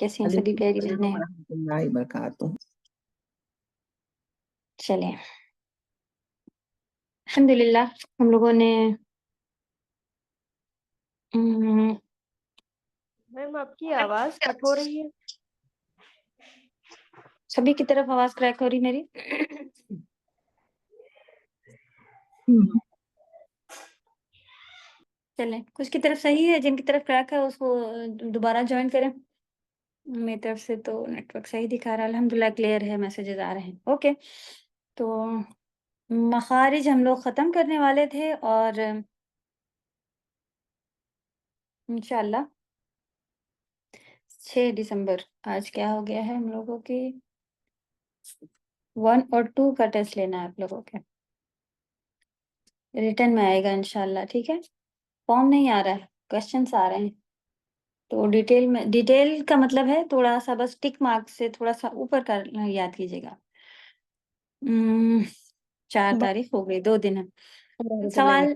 कैसी हैं सभी वालेकुम प्यारी अस्सलाम बहनें? वरहमतुल्लाहि वबरकातुह। चलें, अल्हम्दुलिल्लाह हम लोगों ने हम्म, मैम आपकी आवाज कट हो रही है। सभी की तरफ आवाज क्रैक हो रही मेरी। चलें, कुछ की तरफ सही है, जिनकी तरफ क्रैक है उसको दोबारा ज्वाइन करें। मेरी तरफ से तो नेटवर्क सही दिखा रहा है, अल्हम्दुलिल्लाह क्लियर है, मैसेजेस आ रहे हैं। ओके, तो मखारिज हम लोग ख़त्म करने वाले थे और इंशाल्लाह 6 दिसंबर आज क्या हो गया है, हम लोगों की 1 और 2 का टेस्ट लेना है आप लोगों के। रिटर्न में आएगा इंशाल्लाह, ठीक है? फॉर्म नहीं आ रहा है, क्वेश्चंस आ रहे हैं। तो डिटेल का मतलब है थोड़ा-सा बस टिक मार्क से थोड़ा-सा ऊपर का याद कीजिएगा। 4 तारीख हो गई, 2 दिन है। सवाल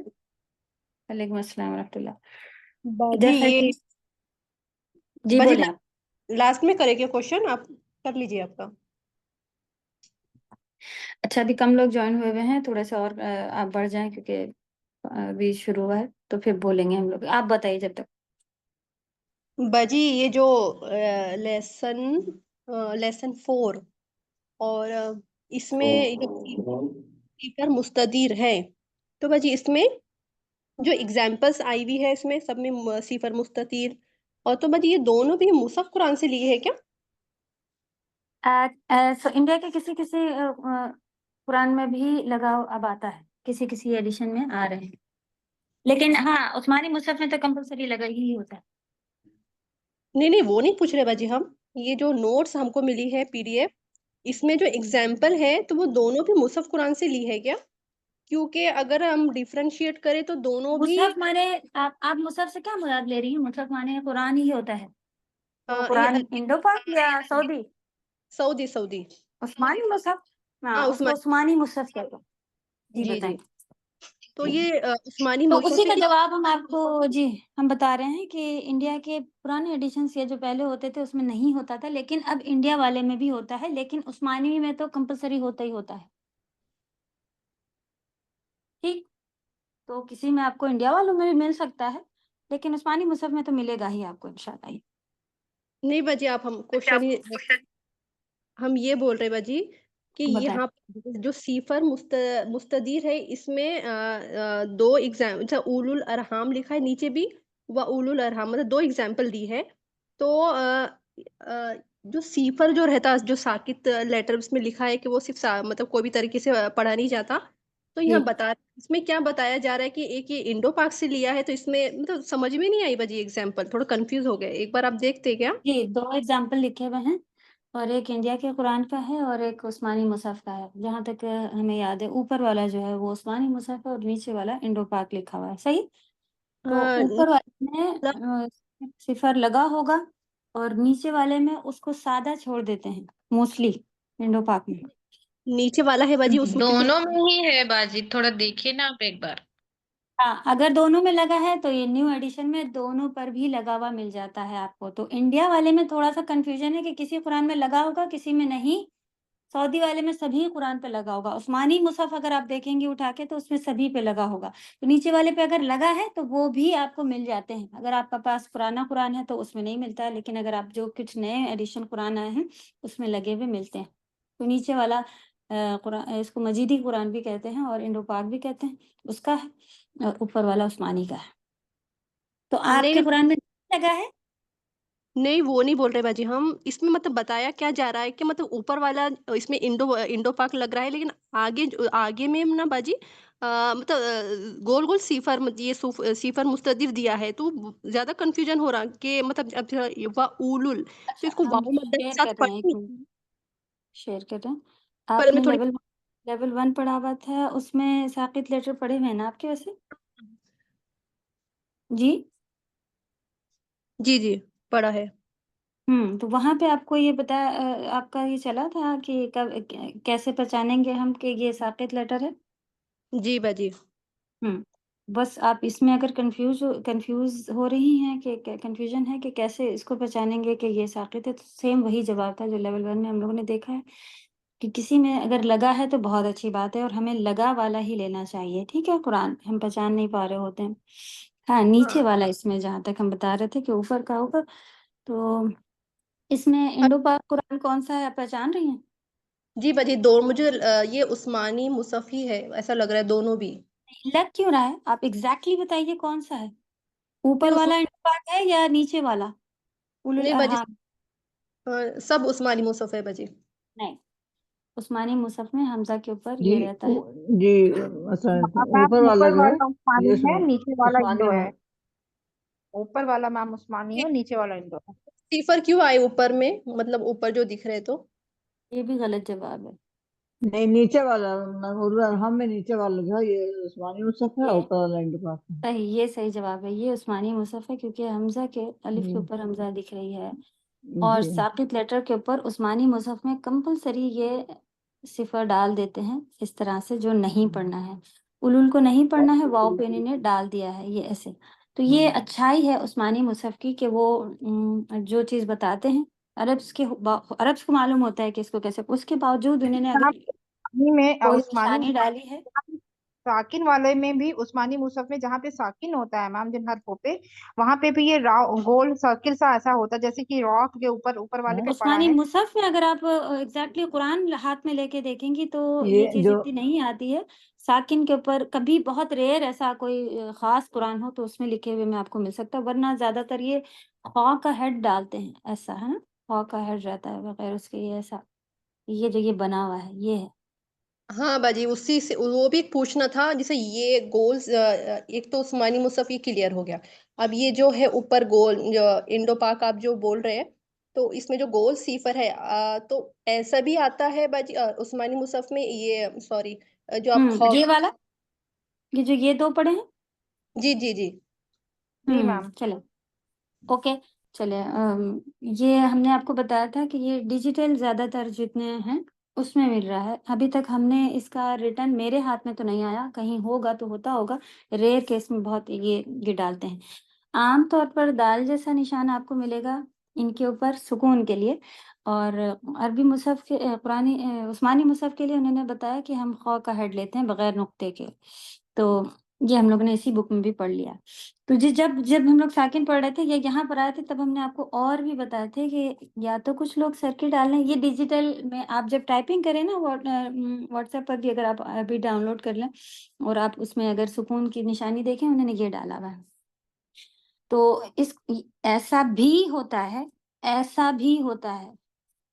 वालेकुम अस्सलाम वरहमतुल्लाह। बाजी इधर है ये कि जी बाजी बोलें आप। लास्ट में करेंगे क्वेश्चन, आप कर लीजिए आपका। अच्छा, अभी कम लोग जॉइन हुए हैं, थोड़ा-सा और आप बढ़ जाएँ क्योंकि अभी शुरू हुआ है, तो फिर बोलेंगे हम लोग। आप बताइए जब तक। बाजी ये जो लेसन लेसन 4 और इसमें ये सीफर मुस्तदीर है, तो बाजी इसमें जो एग्जाम्पल्स आई हुई है इसमें सब में सीफर मुस्ततीर, और तो बाजी ये दोनों भी मुसहफ कुरान से लिए हैं क्या? इंडिया के किसी-किसी कुरान में भी लगाव अब आता है, किसी-किसी एडिशन में आ रहे हैं। लेकिन हाँ, उस्मानी मुसहफ में तो कंपल्सरी लगा ही होता है। नहीं नहीं, वो नहीं पूछ रहे बाजी, हम ये जो नोट्स हमको मिली है पीडीएफ, इसमें जो एग्जाम्पल है तो वो दोनों भी मुसहफ कुरान से ली है क्या? क्योंकि अगर हम डिफरेंशिएट करें तो दोनों भी मुसहफ माने आप मुसहफ से क्या मुराद ले रही हैं? मुसहफ माने कुरान ही होता है। तो ये कुरान इंडो पाक या सऊदी? Saudi Saudi. उस्मानी मुसहफ? हाँ, हाँ उसको उस्मान, उस्मानी मुसहफ कहते हैं। जी जी जी। बताएं। तो ये उस्मानी तो मुसहफ उसी से का ये जवाब हम आपको जी हम बता रहे हैं कि इंडिया के पुराने एडिशंस या जो पहले होते थे उसमें नहीं होता था, लेकिन अब इंडिया वाले में भी होता है, लेकिन उस्मानी में तो कंपल्सरी होता ही होता है। ठीक? तो किसी में आपको इंडिया वालों में भी मिल सकता है, लेकिन उस्मानी मुसहफ में तो मिलेगा ही आपको इंशाल्लाह ही। नहीं बाजी, आप हम क्वेश्चन ही हम ये बोल रहे बाजी कि हम ये बताएं। यहाँ जो सीफर मुस्तदीर है इसमें दो एग्जाम, अच्छा उलुल अरहाम लिखा है नीचे भी, व उलुल अरहाम, मतलब दो एग्जाम्पल दी है। तो जो सीफर जो रहता, जो साकित लेटर्स में लिखा है कि वो सिर्फ मतलब कोई भी तरीके से पढ़ा नहीं जाता, तो यहाँ जी, बता इसमें क्या बताया जा रहा है कि एक ये इंडो पाक से लिया है, तो इसमें मतलब समझ में नहीं आई बाजी, एग्जाम्पल थोड़ा कंफ्यूज हो गए, एक बार आप देखते क्या? जी 2 एग्ज़ाम्पल लिखे हुए हैं और एक इंडिया के कुरान का है और एक उस्मानी मुसहफ का है। जहाँ तक हमें याद है ऊपर वाला जो है वो उस्मानी मुसहफ है और नीचे वाला इंडो पाक लिखा हुआ है, सही? तो ऊपर वाले में सिफर लगा होगा और नीचे वाले में उसको सादा छोड़ देते हैं मोस्टली इंडो पाक में। नीचे वाला है बाजी उसमें, क्योंकि दोनों में ही है बाजी, थोड़ा देखिए ना आप एक बार। हाँ, अगर दोनों में लगा है तो ये न्यू एडिशन में दोनों पर भी लगा हुआ मिल जाता है आपको। तो इंडिया वाले में थोड़ा-सा कन्फ्यूजन है कि किसी कुरान में लगा होगा, किसी में नहीं। सऊदी वाले में सभी कुरान पे लगा होगा। उस्मानी मुसहफ अगर आप देखेंगे उठा के तो उसमें सभी पे लगा होगा। तो नीचे वाले पे अगर लगा है तो वो भी आपको मिल जाते हैं। अगर आपका पास पुराना कुरान है तो उसमें नहीं मिलता है, लेकिन अगर आप जो कुछ नए एडिशन कुरान आए हैं उसमें लगे हुए मिलते हैं। तो नीचे वाला इसको मजीदी कुरान भी कहते हैं और इंडो पाक भी कहते हैं, उसका है और ऊपर वाला उस्मानी का है। तो नहीं आपके नहीं कुरान में लगा है? नहीं, वो नहीं बोल रहे बाजी, हम इसमें मतलब बताया क्या जा रहा है कि मतलब ऊपर वाला इसमें इंडो पाक लग रहा है, लेकिन आगे में ना बाजी मतलब गोल गोल सीफर ये सीफर मुस्तदिर दिया है, तो ज्यादा कंफ्यूजन हो रहा कि मतलब अब वा उलुल, तो अच्छा, इसको हम वाव मद्दा के शेयर साथ कर रहे हैं, एक पढ़ेंगे, मिनट शेयर कर रहे हैं। पर मैं आपने थोड़ी लेवल 1 पढ़ा हुआ था, उसमें साक़ित लेटर पढ़े हुए हैं ना आपके वैसे? जी? जी जी। पढ़ा है। तो वहाँ पे आपको ये बताया आपका ये चला था कि कैसे पहचानेंगे हम कि ये साक़ित लेटर है? जी बाजी। हुँ। बस आप इसमें अगर कन्फ्यूज़ हो रही हैं कि कन्फ्यूज़न है कि कैसे इसको पहचानेंगे कि ये साक़ित है, तो सेम वही जवाब था जो लेवल 1 में हम लोगों ने देखा है, कि किसी में अगर लगा है तो बहुत अच्छी बात है और हमें लगा वाला ही लेना चाहिए, ठीक है? कुरान हम पहचान नहीं पा रहे होते हैं। हाँ, नीचे हाँ। वाला इसमें जहाँ तक हम बता रहे थे कि ऊपर का होगा, तो इसमें अ, इंडो पाक कुरान कौन-सा है, आप पहचान रही हैं? जी बाजी, दो मुझे ये उस्मानी मुसहफ़ ही है, ऐसा लग रहा है दोनों भी। लग क्यों रहा है? आप एग्ज़ैक्टली बताइए कौन-सा है? नहीं ऊपर वाला उस्मा इंडो पाक है या नीचे वाला? नहीं बाजी, हाँ, सब उस्मानी मुसहफ़ है बाजी। नहीं, उस्मानी मुसहफ़ में हमज़ा के ऊपर जी ये रहता है। जी अच्छा, मैम ऊपर वाला ऊपर जो है वाला ये उस्मानी है, नीचे वाला उस्मानी इंडो में। है। ऊपर वाला मैम उस्मानी है, नीचे वाला इंडो है। सिफ़र क्यों आए ऊपर में? मतलब ऊपर जो दिख रहे तो? ये भी गलत जवाब है। नहीं, नीचे वाला हम में नीचे वाला जो है ये उस्मानी मुसहफ़ है, ये ऊपर वाला इंडो पाक है। ये सही जवाब है। ये उस्मानी मुसहफ़ है क्योंकि हमज़ा के अलिफ के जी ऊपर हमज़ा दिख रही है और जी साक़ित लेटर के ऊपर उस्मानी मुसहफ़ में कंपल्सरी ये सिफ़र डाल देते हैं, इस तरह से जो नहीं पढ़ना है। उलूल को नहीं पढ़ना है, वाव पे इन्होंने डाल दिया है ये ऐसे। तो ये अच्छाई है उस्मानी मुसहफ़ की कि वो जो चीज़ बताते हैं, अरब्स को मालूम होता है कि इसको कैसे, उसके बावजूद उन्होंने मैम अगर उस्मानी में कोई उस्मानी निशानी डाली है। साकिन वाले में भी उस्मानी मुसहफ में जहाँ पे साकिन होता है मैम जिन हरफों पे, वहां पे भी ये गोल सर्किल सा ऐसा होता है, जैसे कि रॉक के ऊपर ऊपर वाले पे पड़ा उस्मानी है। मुसहफ में अगर आप एग्जैक्टली कुरान हाथ में लेके देखेंगी तो ये ये चीज़ जो इतनी नहीं आती है। साकिन के ऊपर कभी बहुत रेयर ऐसा कोई खास कुरान हो तो उसमें लिखे हुए में आपको मिल सकता है, वरना ज्यादातर ये खा का हेड डालते हैं, ऐसा है ना, खा का हेड रहता है बगैर उसके, ये ऐसा, ये जो ये बना हुआ है ये है। हाँ बाजी, उसी से वो भी पूछना था, जैसे ये गोल्स एक तो उस्मानी मुसहफ़ ये क्लियर हो गया। अब ये जो है ऊपर गोल जो इंडो पाक आप जो बोल रहे हैं, तो इसमें जो गोल सिफ़र है तो ऐसा भी आता है बाजी उस्मानी मुसहफ़ में, ये सॉरी जो आप ये वाला, ये जो ये दो पढ़े हैं। जी जी जी। जी मैम। चलो, ओके, चले ये हमने आपको बताया था कि ये डिजिटल ज़्यादातर जितने हैं उसमें मिल रहा है। अभी तक हमने इसका रिटर्न मेरे हाथ में तो नहीं आया, कहीं होगा तो होता होगा, रेयर केस में बहुत ये डालते हैं। आम तौर पर दाल जैसा निशान आपको मिलेगा इनके ऊपर सुकून के लिए, और अरबी मुसहफ़ के उस्मानी मुसहफ़ के लिए उन्होंने बताया कि हम ख़ा का हेड लेते हैं बगैर नुक्ते के। तो ये हम लोगों ने इसी बुक में भी पढ़ लिया। तो जब जब हम लोग साकिन पढ़ रहे थे या यहाँ पर आए थे तब हमने आपको और भी बताए थे कि या तो कुछ लोग सर्किल डाल रहे हैं, ये डिजिटल में आप जब टाइपिंग करें ना व्हाट्सएप पर भी अगर आप अभी डाउनलोड कर लें और आप उसमें अगर सुकून की निशानी देखें, उन्होंने ये डाला हुआ है। तो ऐसा भी होता है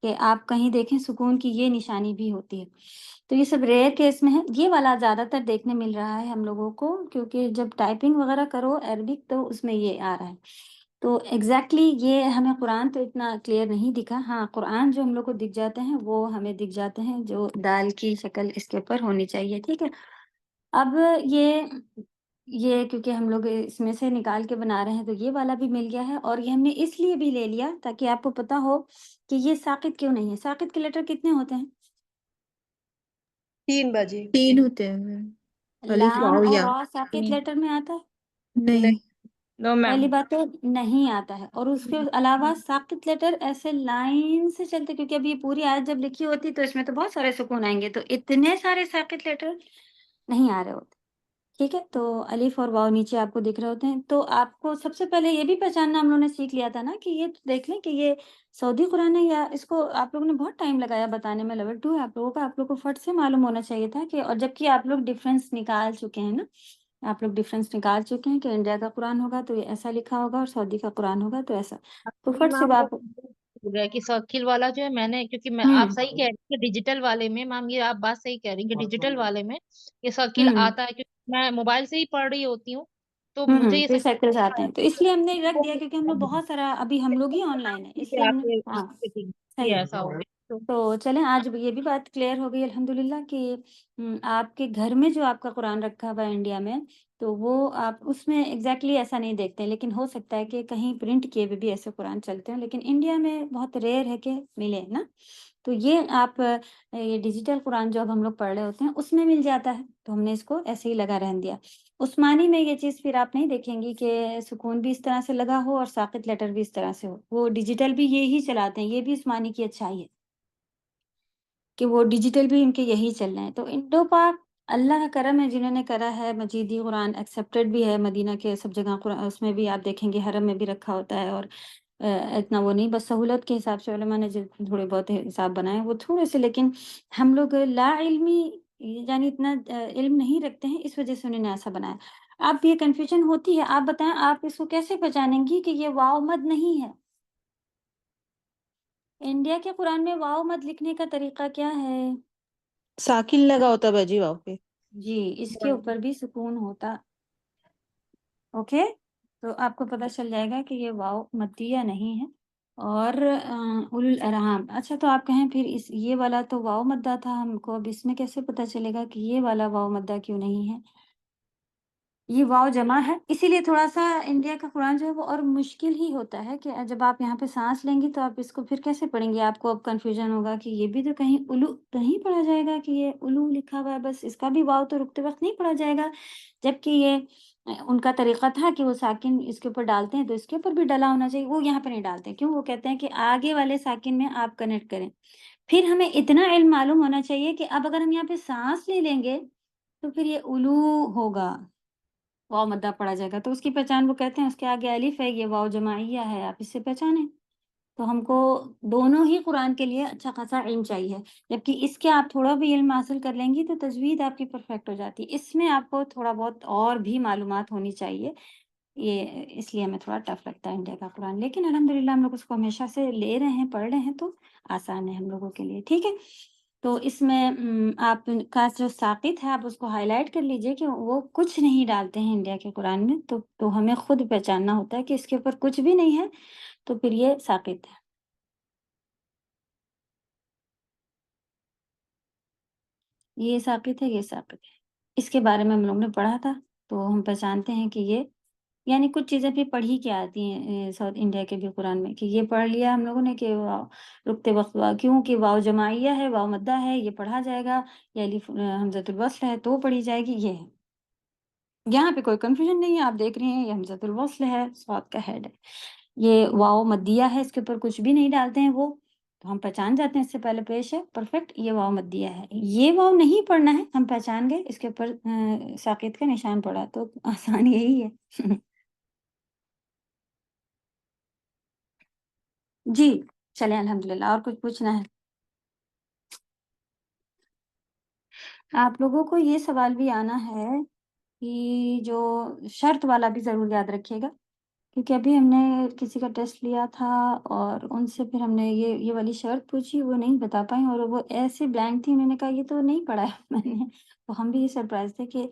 कि आप कहीं देखें सुकून की ये निशानी भी होती है। तो ये सब रेयर केस में है, ये वाला ज़्यादातर देखने मिल रहा है हम लोगों को, क्योंकि जब टाइपिंग वगैरह करो अरबिक तो उसमें ये आ रहा है। तो एग्ज़ैक्टली ये हमें कुरान तो इतना क्लियर नहीं दिखा। हाँ, कुरान जो हम लोग को दिख जाते हैं वो हमें दिख जाते हैं जो दाल की शक्ल इसके ऊपर होनी चाहिए, ठीक है? अब ये क्योंकि हम लोग इसमें से निकाल के बना रहे हैं तो ये वाला भी मिल गया है, और ये हमने इसलिए भी ले लिया ताकि आपको पता हो कि ये साक़ित क्यों नहीं है। साक़ित के लेटर कितने होते हैं? 3 बाजी। 3 होते हैं, अलिफ लाम वाव और या। रॉ साक़ित नहीं, लेटर में आता है? नहीं। नहीं। नो पहली मैम। बात तो नहीं आता है, और उसके अलावा साक़ित लेटर ऐसे लाइन से चलते, क्योंकि अब ये पूरी आयत जब लिखी होती तो इसमें तो बहुत सारे सुकून आएँगे, तो इतने सारे साक़ित लेटर नहीं आ रहे होते। ठीक है, तो अलिफ और वाव नीचे आपको दिख रहे होते हैं। तो आपको सबसे पहले ये भी पहचानना हम लोगों ने सीख लिया था ना कि ये देख लें कि ये सऊदी कुरान है या इसको आप लोगों ने बहुत टाइम लगाया बताने में, लेवल 2 है आप लोगों का, आप लोगों को फट से मालूम होना चाहिए था कि, और जबकि आप लोग डिफरेंस निकाल चुके हैं ना, आप लोग डिफरेंस निकाल चुके हैं कि इंडिया का कुरान होगा तो ये ऐसा लिखा होगा और सऊदी का कुरान होगा तो ऐसा। तो फट से मैम वो बात। हो गया कि सर्किल वाला जो है मैंने, क्योंकि मैं आप हुँ, सही कह रही हैं डिजिटल वाले में मैम, ये आप बात सही कह रही हैं कि डिजिटल वाले में ये सर्किल हुँ। आता है, क्योंकि मैं मोबाइल से ही पढ़ रही होती हूँ, तो मुझे ये तो ये सर्कल्स आते हैं, तो इसलिए हमने रख दिया क्योंकि हम लोग सर्किल बहुत सारा, अभी हम लोग ही ऑनलाइन है, इसलिए हमने, आके हाँ, ठीक सही ये है। ऐसा हो गया। तो चलें आज ये भी बात क्लियर हो गई अल्हम्दुलिल्लाह कि आपके घर में जो आपका कुरान रखा हुआ है इंडिया में, तो वो आप उसमें एग्ज़ैक्टली ऐसा नहीं देखते हैं, लेकिन हो सकता है कि कहीं प्रिंट किए हुए भी ऐसे कुरान चलते हों, लेकिन इंडिया में बहुत रेयर है कि मिले ना। तो ये आप ये डिजिटल कुरान जो अब हम लोग पढ़ रहे होते हैं, उसमें मिल जाता है, तो हमने इसको ऐसे ही लगा रहने दिया। उस्मानी में ये चीज़ फिर आप नहीं देखेंगी कि सुकून भी इस तरह से लगा हो और साक़ित लेटर भी इस तरह से हो। वो डिजिटल भी ये ही चलाते हैं, ये भी उस्मानी की अच्छाई है कि वो डिजिटल भी इनके यही चल रहे हैं। तो इंडो पाक अल्लाह का करम है जिन्होंने करा है, मजीदी कुरान एक्सेप्टेड भी है मदीना के सब जगह उसमें भी आप देखेंगे हरम में भी रखा होता है और इतना वो नहीं, बस सहूलत के हिसाब से उलमा ने जो थोड़े बहुत हिसाब बनाए वो थोड़े से, लेकिन हम लोग लाइल्मी यानी इतना इल्म नहीं रखते हैं, इस वजह से उन्होंने ऐसा बनाया। अब ये कन्फ्यूजन होती है, आप बताएं आप इसको कैसे पहचानेंगी कि ये वाव मद नहीं है? इंडिया के कुरान में वाव मद लिखने का तरीका क्या है? साकिन लगा होता बाजी वहाँ पे। जी, इसके ऊपर भी सुकून होता। ओके, तो आपको पता चल जाएगा कि ये वाव मद्दिया नहीं है और उलुल अरहाम। अच्छा, तो आप कहें फिर इस ये वाला तो वाव मद्दा था, हमको अब इसमें कैसे पता चलेगा कि ये वाला वाव मद्दा क्यों नहीं है? ये वाव जमा है, इसीलिए थोड़ा-सा इंडिया का कुरान जो है वो और मुश्किल ही होता है कि जब आप यहाँ पे साँस लेंगी तो आप इसको फिर कैसे पढ़ेंगी? आपको अब कन्फ्यूज़न होगा कि ये भी तो कहीं उलू तो नहीं पढ़ा जाएगा कि ये उलू लिखा हुआ है, बस इसका भी वाव तो रुकते वक़्त नहीं पढ़ा जाएगा। जबकि ये उनका तरीका था कि वो साकिन इसके ऊपर डालते हैं तो इसके ऊपर भी डला होना चाहिए, वो यहाँ पे नहीं डालते। क्यों? वो कहते हैं कि आगे वाले साकिन में आप कनेक्ट करें। फिर हमें इतना इल्म मालूम होना चाहिए कि अब अगर हम यहाँ पे साँस ले लेंगे, तो फिर ये उलू होगा। वाव मद्दा पढ़ा जाएगा, तो उसकी पहचान वो कहते हैं उसके आगे अलिफ है, ये वाव जमाइया है, आप इससे पहचानें। तो हमको दोनों ही कुरान के लिए अच्छा खासा इल्म चाहिए, जबकि इसके आप थोड़ा भी इल्म हासिल कर लेंगी तो तजवीद आपकी परफेक्ट हो जाती है। इसमें आपको थोड़ा बहुत और भी मालूमात होनी चाहिए, ये इसलिए हमें थोड़ा टफ लगता है इंडिया का कुरान, लेकिन अल्हम्दुलिल्लाह हम लोग उसको हमेशा से ले रहे हैं, पढ़ रहे हैं तो आसान है हम लोगों के लिए, ठीक है? तो इसमें आपका जो साक़ित है आप उसको हाइलाइट कर लीजिए कि वो कुछ नहीं डालते हैं इंडिया के कुरान में, तो हमें खुद पहचानना होता है कि इसके ऊपर कुछ भी नहीं है, तो फिर ये साक़ित है। ये साक़ित है, ये साक़ित है। इसके बारे में हम लोग ने पढ़ा था, तो हम पहचानते हैं कि ये यानी कुछ चीज़ें भी पढ़ी के आती हैं साउथ इंडिया के भी कुरान में कि ये पढ़ लिया हम लोगों ने कि वाव रुकते वक़्त वाव क्योंकि वाव जमाइया है, वाव मद्दा है, ये पढ़ा जाएगा, या अलिफ हमज़तुल वस्ल है तो पढ़ी जाएगी, ये है। यहाँ पे कोई कन्फ्यूजन नहीं है, आप देख रही हैं ये हमज़तुल वस्ल है, स्वाद का हेड है। ये वाव मद्दिया है, इसके ऊपर कुछ भी नहीं डालते हैं वो, तो हम पहचान जाते हैं इससे पहले पेश है, परफेक्ट, ये वाव मद्दिया है। ये वाव नहीं पढ़ना है, हम पहचान गए इसके ऊपर साक़ित का निशान पड़ा, तो आसान यही है। जी, चलें अल्हम्दुलिल्लाह, और कुछ पूछना है? आप लोगों को ये सवाल भी आना है कि जो शर्त वाला भी ज़रूर याद रखिएगा, क्योंकि अभी हमने किसी का टेस्ट लिया था और उनसे फिर हमने ये वाली शर्त पूछी, वो नहीं बता पाईं और वो ऐसे ब्लैंक थी, उन्होंने कहा ये तो नहीं पढ़ा है मैंने। तो हम भी सरप्राइज़ थे कि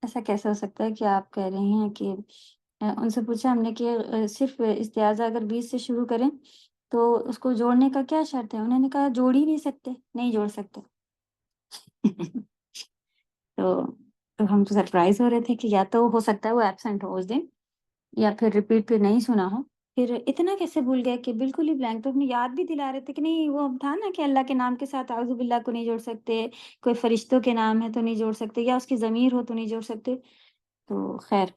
ऐसा कैसे हो सकता है कि आप कह रही हैं कि उनसे पूछा हमने कि सिर्फ़ इस्तिआज़ा अगर 20 से शुरू करें, तो उसको जोड़ने का क्या शर्त है? उन्होंने कहा जोड़ ही नहीं सकते, नहीं जोड़ सकते। तो तो हम तो सरप्राइज़ हो रहे थे कि या तो हो सकता है वो एब्सेंट हो उस दिन या फिर रिपीट पे नहीं सुना हो। फिर इतना कैसे भूल गए कि बिल्कुल ही ब्लैंक, तो हमने याद भी दिला रहे थे कि नहीं वो था ना कि अल्लाह के नाम के साथ आउज़ु बिल्लाह को नहीं जोड़ सकते, कोई फ़रिश्तों के नाम है तो नहीं जोड़ सकते या उसकी ज़मीर हो तो नहीं जोड़ सकते। तो ख़ैर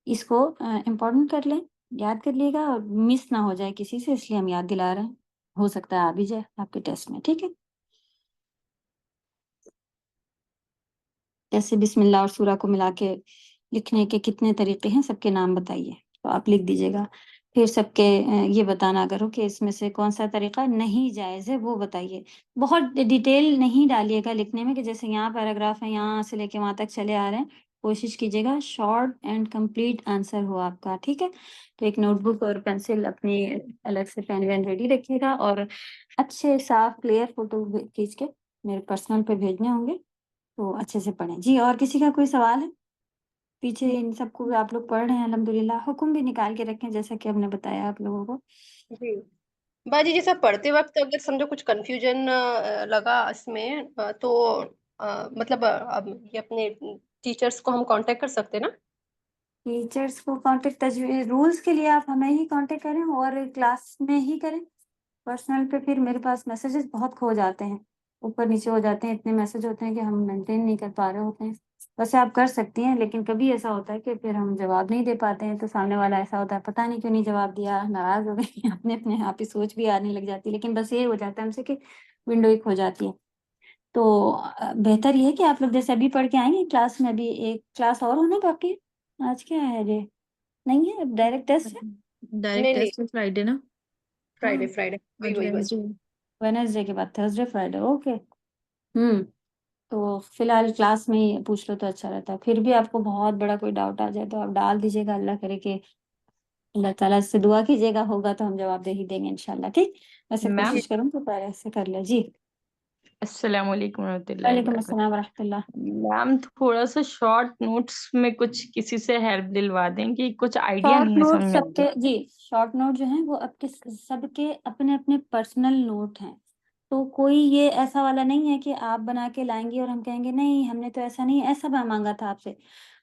इसको इम्पोर्टेंट कर लें, याद कर लिएगा और मिस ना हो जाए किसी से, इसलिए हम याद दिला रहे हैं। हो सकता है आ भी जाए आपके टेस्ट में, ठीक है? जैसे बिस्मिल्लाह और सूरा को मिला के लिखने के कितने तरीके हैं, सबके नाम बताइए। तो आप लिख दीजिएगा। फिर सबके ये बताना करो कि इसमें से कौन-सा तरीका नहीं जायज़ है, वो बताइए। बहुत डिटेल नहीं डालिएगा लिखने में कि जैसे यहाँ पैराग्राफ है, यहाँ से लेके वहाँ तक चले आ रहे हैं। कोशिश कीजिएगा शॉर्ट एंड कंप्लीट आंसर हो आपका, ठीक है? तो एक नोटबुक और पेंसिल अपनी अलग से पेन-वेन रेडी रखिएगा और अच्छे साफ क्लियर फ़ोटो खींच के मेरे पर्सनल पे भेजने होंगे। तो अच्छे से पढ़ें। जी, और किसी का कोई सवाल है? पीछे इन सबको आप लोग पढ़ रहे हैं अल्हम्दुलिल्लाह, हुक्म भी निकाल के रखें जैसा कि हमने बताया आप लोगों को। जी बाजी जैसा पढ़ते वक्त अगर समझो कुछ कंफ्यूजन लगा इसमें तो मतलब अब ये अपने टीचर्स को हम कांटेक्ट कर सकते हैं ना? टीचर्स को कांटेक्ट रूल्स के लिए आप हमें ही कांटेक्ट करें और क्लास में ही करें। पर्सनल पे फिर मेरे पास मैसेजेस बहुत खो जाते हैं, ऊपर नीचे हो जाते हैं, इतने मैसेज होते हैं कि हम मेंटेन नहीं कर पा रहे होते हैं। वैसे आप कर सकती हैं, लेकिन कभी ऐसा होता है कि फिर हम जवाब नहीं दे पाते हैं, तो सामने वाला ऐसा होता है पता नहीं क्यों नहीं जवाब दिया, नाराज हो गए अपने अपने आप ही सोच भी आने लग जाती है। लेकिन बस ये हो जाता है हमसे कि विंडो ही खो जाती है। तो बेहतर ये है कि आप लोग जैसे अभी पढ़ के आएंगे क्लास में, अभी एक क्लास और होना बाकी है। आज क्या है ये? नहीं है, डायरेक्ट टेस्ट है। नहीं डायरेक्ट नहीं, टेस्ट है फ्राइडे ना। फ्राइडे हाँ, फ्राइडे वही आज वही बस। वेडनेसडे के बाद थर्सडे फ्राइडे, ओके। तो फिलहाल क्लास में ही पूछ लो तो अच्छा रहता है। फिर भी आपको बहुत बड़ा कोई डाउट आ जाए तो आप डाल दीजिएगा, अल्लाह करे कि अल्लाह ताला से दुआ कीजिएगा, होगा तो हम जवाब दे ही देंगे इंशाल्लाह। ठीक, वैसे मैम कोशिश करूँ तो पहले से कर ले जी। अस्सलाम वालेकुम रहमतुल्लाहि वालेकुम वबरकातुहू। अस्सलाम रहमतुल्लाह। मैम थोड़ा सा शॉर्ट नोट्स में कुछ किसी से हेल्प दिलवा दें कि कुछ आइडिया शॉर्ट नहीं है नोट समझ में आ सबके रहा। जी, शॉर्ट नोट जो है वो आपके सबके अपने अपने पर्सनल नोट हैं। तो कोई ये ऐसा वाला नहीं है कि आप बना के लाएंगी और हम कहेंगे नहीं हमने तो ऐसा नहीं ऐसा मांगा था आपसे।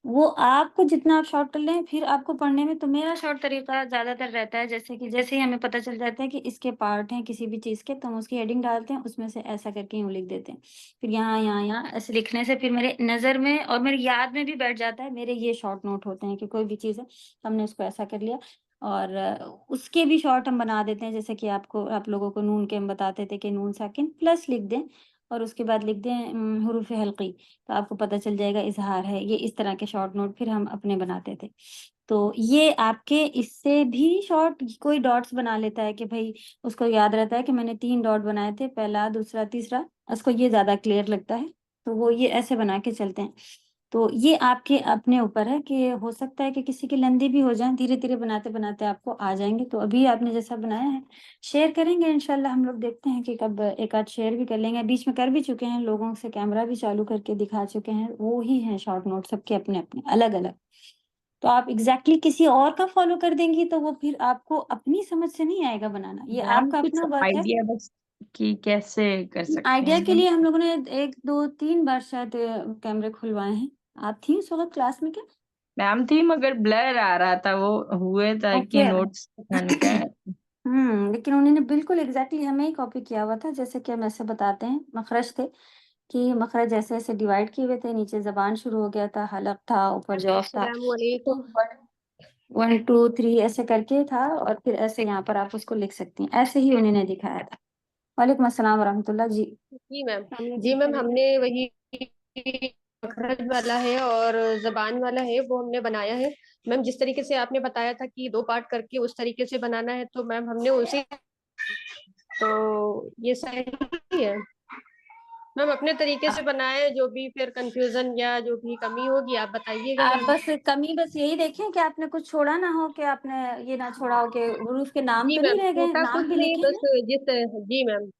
वो आपको जितना आप शॉर्ट कर लें, फिर आपको पढ़ने में तो मेरा शॉर्ट तरीका ज्यादातर रहता है, जैसे कि जैसे ही हमें पता चल जाता है कि इसके पार्ट हैं किसी भी चीज के, तो हम उसकी हेडिंग डालते हैं, उसमें से ऐसा करके यूं लिख देते हैं। फिर यहाँ यहाँ यहाँ ऐसे लिखने से फिर मेरे नजर में और मेरी याद में भी बैठ जाता है। मेरे ये शॉर्ट नोट होते हैं कि कोई भी चीज है हमने उसको ऐसा कर लिया। और उसके भी शॉर्ट हम बना देते हैं, जैसे कि आप लोगों को नून के हम बताते थे कि नून साकिन प्लस लिख दें और उसके बाद लिख दें हुरूफ हल्की, तो आपको पता चल जाएगा इजहार है। ये इस तरह के शॉर्ट नोट फिर हम अपने बनाते थे। तो ये आपके इससे भी शॉर्ट कोई डॉट्स बना लेता है कि भाई उसको याद रहता है कि मैंने 3 डॉट बनाए थे, पहला दूसरा तीसरा, उसको ये ज्यादा क्लियर लगता है, तो वो ये ऐसे बना के चलते हैं। तो ये आपके अपने ऊपर है कि हो सकता है कि किसी की लंदी भी हो जाए, धीरे धीरे बनाते बनाते आपको आ जाएंगे। तो अभी आपने जैसा बनाया है शेयर करेंगे इंशाल्लाह। हम लोग देखते हैं कि कब एक आध शेयर भी कर लेंगे, बीच में कर भी चुके हैं, लोगों से कैमरा भी चालू करके दिखा चुके हैं। वो ही है शॉर्ट नोट सबके अपने अपने अलग अलग। तो आप एग्जैक्टली किसी और का फॉलो कर देंगी तो वो फिर आपको अपनी समझ से नहीं आएगा बनाना, ये मैम आपका कुछ अपना वर्क है। आइडिया बस कि कैसे कर सकते आइडिया के हैं। लिए हम लोगों ने 1 2 3 बार शायद कैमरे खुलवाए हैं। आप थी उस वक्त क्लास में क्या? मैम थी मगर ब्लर आ रहा था, वो हुए था कि ओके। नोट्स दिखाने का है। लेकिन उन्होंने बिल्कुल एग्जैक्टली हमें ही कॉपी किया हुआ था, जैसे कि हम ऐसे बताते हैं मखरज थे कि मखरज ऐसे ऐसे डिवाइड किए हुए थे, नीचे जबान शुरू हो गया था, हलक था, ऊपर जॉफ था। अस्सलाम तो वालेकुम। 1 2 3 ऐसे करके था और फिर ऐसे यहाँ पर आप उसको लिख सकती हैं, ऐसे ही उन्होंने दिखाया था। वालेकुम अस्सलाम वरहमतुल्लाह जी। जी मैम। हमने जी ठीक मैम, करेंगे। हमने वही मखरज वाला है और जबान वाला है वो हमने बनाया है। मैम जिस तरीके से आपने बताया था कि 2 पार्ट करके उस तरीके से बनाना है, तो मैम हमने उसी, तो ये सही है। मैम अपने तरीके से बनाए, जो भी फिर कंफ्यूजन या जो भी कमी होगी आप बताइएगा आप मैम। बस कमी बस यही देखें कि आपने कुछ छोड़ा ना हो, कि आपने ये ना छोड़ा हो कि हुरूफ के नाम जी तो नहीं मैम, रह गए, छोटा कुछ नाम भी नहीं, लिखे बस हैं। जिस, जी मैम,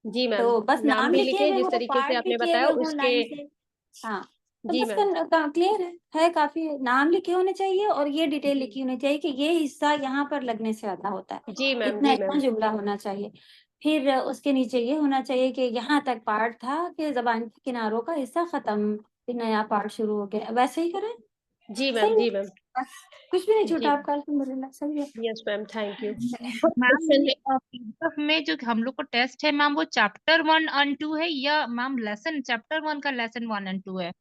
जी मैम, तो बस नाम नाम भी लिखे लिखे हुए जिस हो, तरीके से पार्ट भी आपने किए बताया हुए हो उसके। लाइन से। हाँ, तो जी बस मैम। क्लियर है काफी। नाम लिखे होने चाहिए और ये डिटेल जी लिखी होनी चाहिए कि ये हिस्सा यहाँ पर लगने से आधा होता है, जी मैम। इतना जी इतना मैम। जुमला होना चाहिए। फिर उसके नीचे ये होना चाहिए कि यहाँ तक पार्ट था कि जबान के किनारों का हिस्सा खत्म, फिर नया पार्ट शुरू हो गया, वैसे ही करें। जी सही मैम। है, जी मैम। बस कुछ भी नहीं छूटा जी आपका, अल्हम्दुलिल्लाह सही है। Yes ma'am, thank you. Ma'am question है। ये PDF में जो हम लोग को टेस्ट है मैम, वो चैप्टर 1 और 2 है या मैम लेसन चैप्टर 1 का लेसन 1 और 2 है?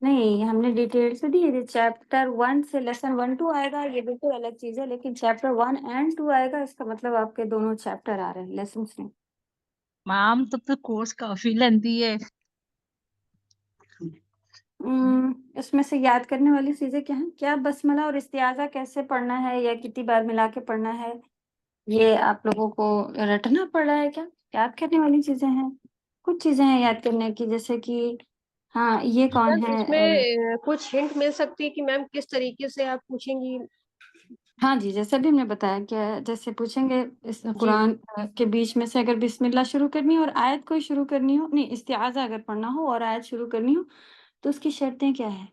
नहीं, हमने डिटेल से दी है, चैप्टर 1 से लेसन 1 2 आएगा, ये बिल्कुल अलग चीज है। लेकिन चैप्टर 1 एंड 2 आएगा, इसका मतलब आपके दोनों चैप्टर आ रहे हैं, लेसन नहीं। मैम तब तो कोर्स काफी लेंथी है। इसमें से याद करने वाली चीजें क्या हैं? क्या बसमला और इस्तिआज़ा कैसे पढ़ना है या कितनी बार मिला के पढ़ना है, ये आप लोगों को रटना पड़ रहा है क्या? याद करने वाली चीजें हैं, कुछ चीजें हैं याद करने की, जैसे कि हाँ ये कौन मैम है इसमें कुछ हिंट मिल सकती है कि मैम किस तरीके से आप पूछेंगी? हाँ जी, जैसे भी हमने बताया कि जैसे पूछेंगे इस जी कुरान के बीच में से अगर बिस्मिल्लाह शुरू करनी हो और आयत कोई शुरू करनी हो, नहीं इस्तिआज़ा अगर पढ़ना हो और आयत शुरू करनी हो, तो उसकी शर्तें क्या है?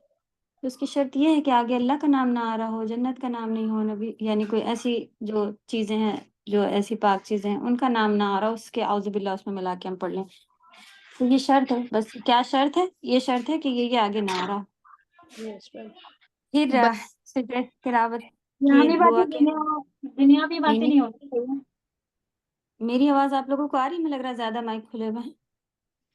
तो उसकी शर्त ये है कि आगे अल्लाह का नाम ना आ रहा हो, जन्नत का नाम नहीं हो, नबी यानी कोई ऐसी जो चीजें हैं जो ऐसी पाक चीजें हैं उनका नाम ना आ रहा उसके औज़ुबिल्लाह उसमें मिला के हम पढ़ लें। तो ये शर्त है, बस क्या शर्त है? ये शर्त है कि ये आगे ना आ रहा। Yes ma'am. फिर ब- सिजदे तिलावत यहाँ की भी दुआ बातें के दुनियावी बातें नहीं नहीं होती है। मेरी आवाज आप लोगों को आ रही? मुझे लग रहा है ज्यादा माइक खुले हुए हैं।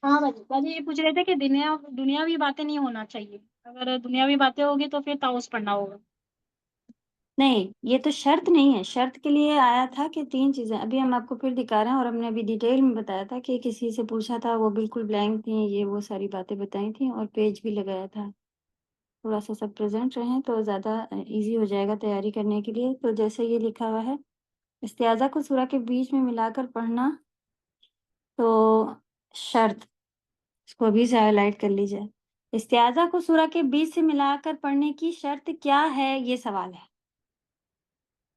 हाँ बाजी ये पूछ रहे थे कि दुनियावी बातें नहीं होना चाहिए, अगर दुनियावी बातें होगी तो फिर ताउस पढ़ना होगा। नहीं, ये तो शर्त नहीं है। शर्त के लिए आया था कि 3 चीज़ें अभी हम आपको फिर दिखा रहे हैं और हमने अभी डिटेल में बताया था कि किसी से पूछा था, वो बिल्कुल ब्लैंक थी, ये वो सारी बातें बताई थी और पेज भी लगाया था। थोड़ा-सा सब प्रेज़ेंट रहें तो ज़्यादा ईज़ी हो जाएगा तैयारी करने के लिए। तो जैसे ये लिखा हुआ है, इस्तिआज़ा को सूरा के बीच में मिलाकर पढ़ना, तो शर्त, इसको अभी से हाइलाइट कर लीजिए। इस्तिआज़ा को सूरा के बीच से मिलाकर पढ़ने की शर्त क्या है? ये सवाल है।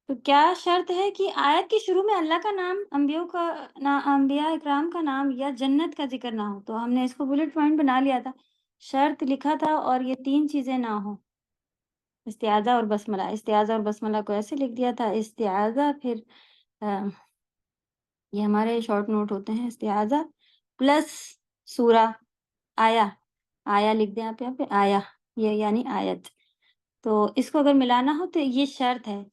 तो क्या शर्त है कि आयत के शुरू में अल्लाह का नाम, अंबिया इकराम का नाम या जन्नत का ज़िक्र ना हो। तो हमने इसको बुलेट पॉइंट बना लिया था, शर्त लिखा था और ये 3 चीज़ें ना हो, इस्तिआज़ा और बस्मला। इस्तिआज़ा और बस्मला को ऐसे लिख दिया था, इस्तिआज़ा फिर अ, ये हमारे शॉर्ट नोट होते हैं, इस्तिआज़ा प्लस सूरा, आया, आया लिख दें आप यहाँ पे, आया, ये यानी आयत। तो इसको अगर मिलाना हो तो ये शर्त है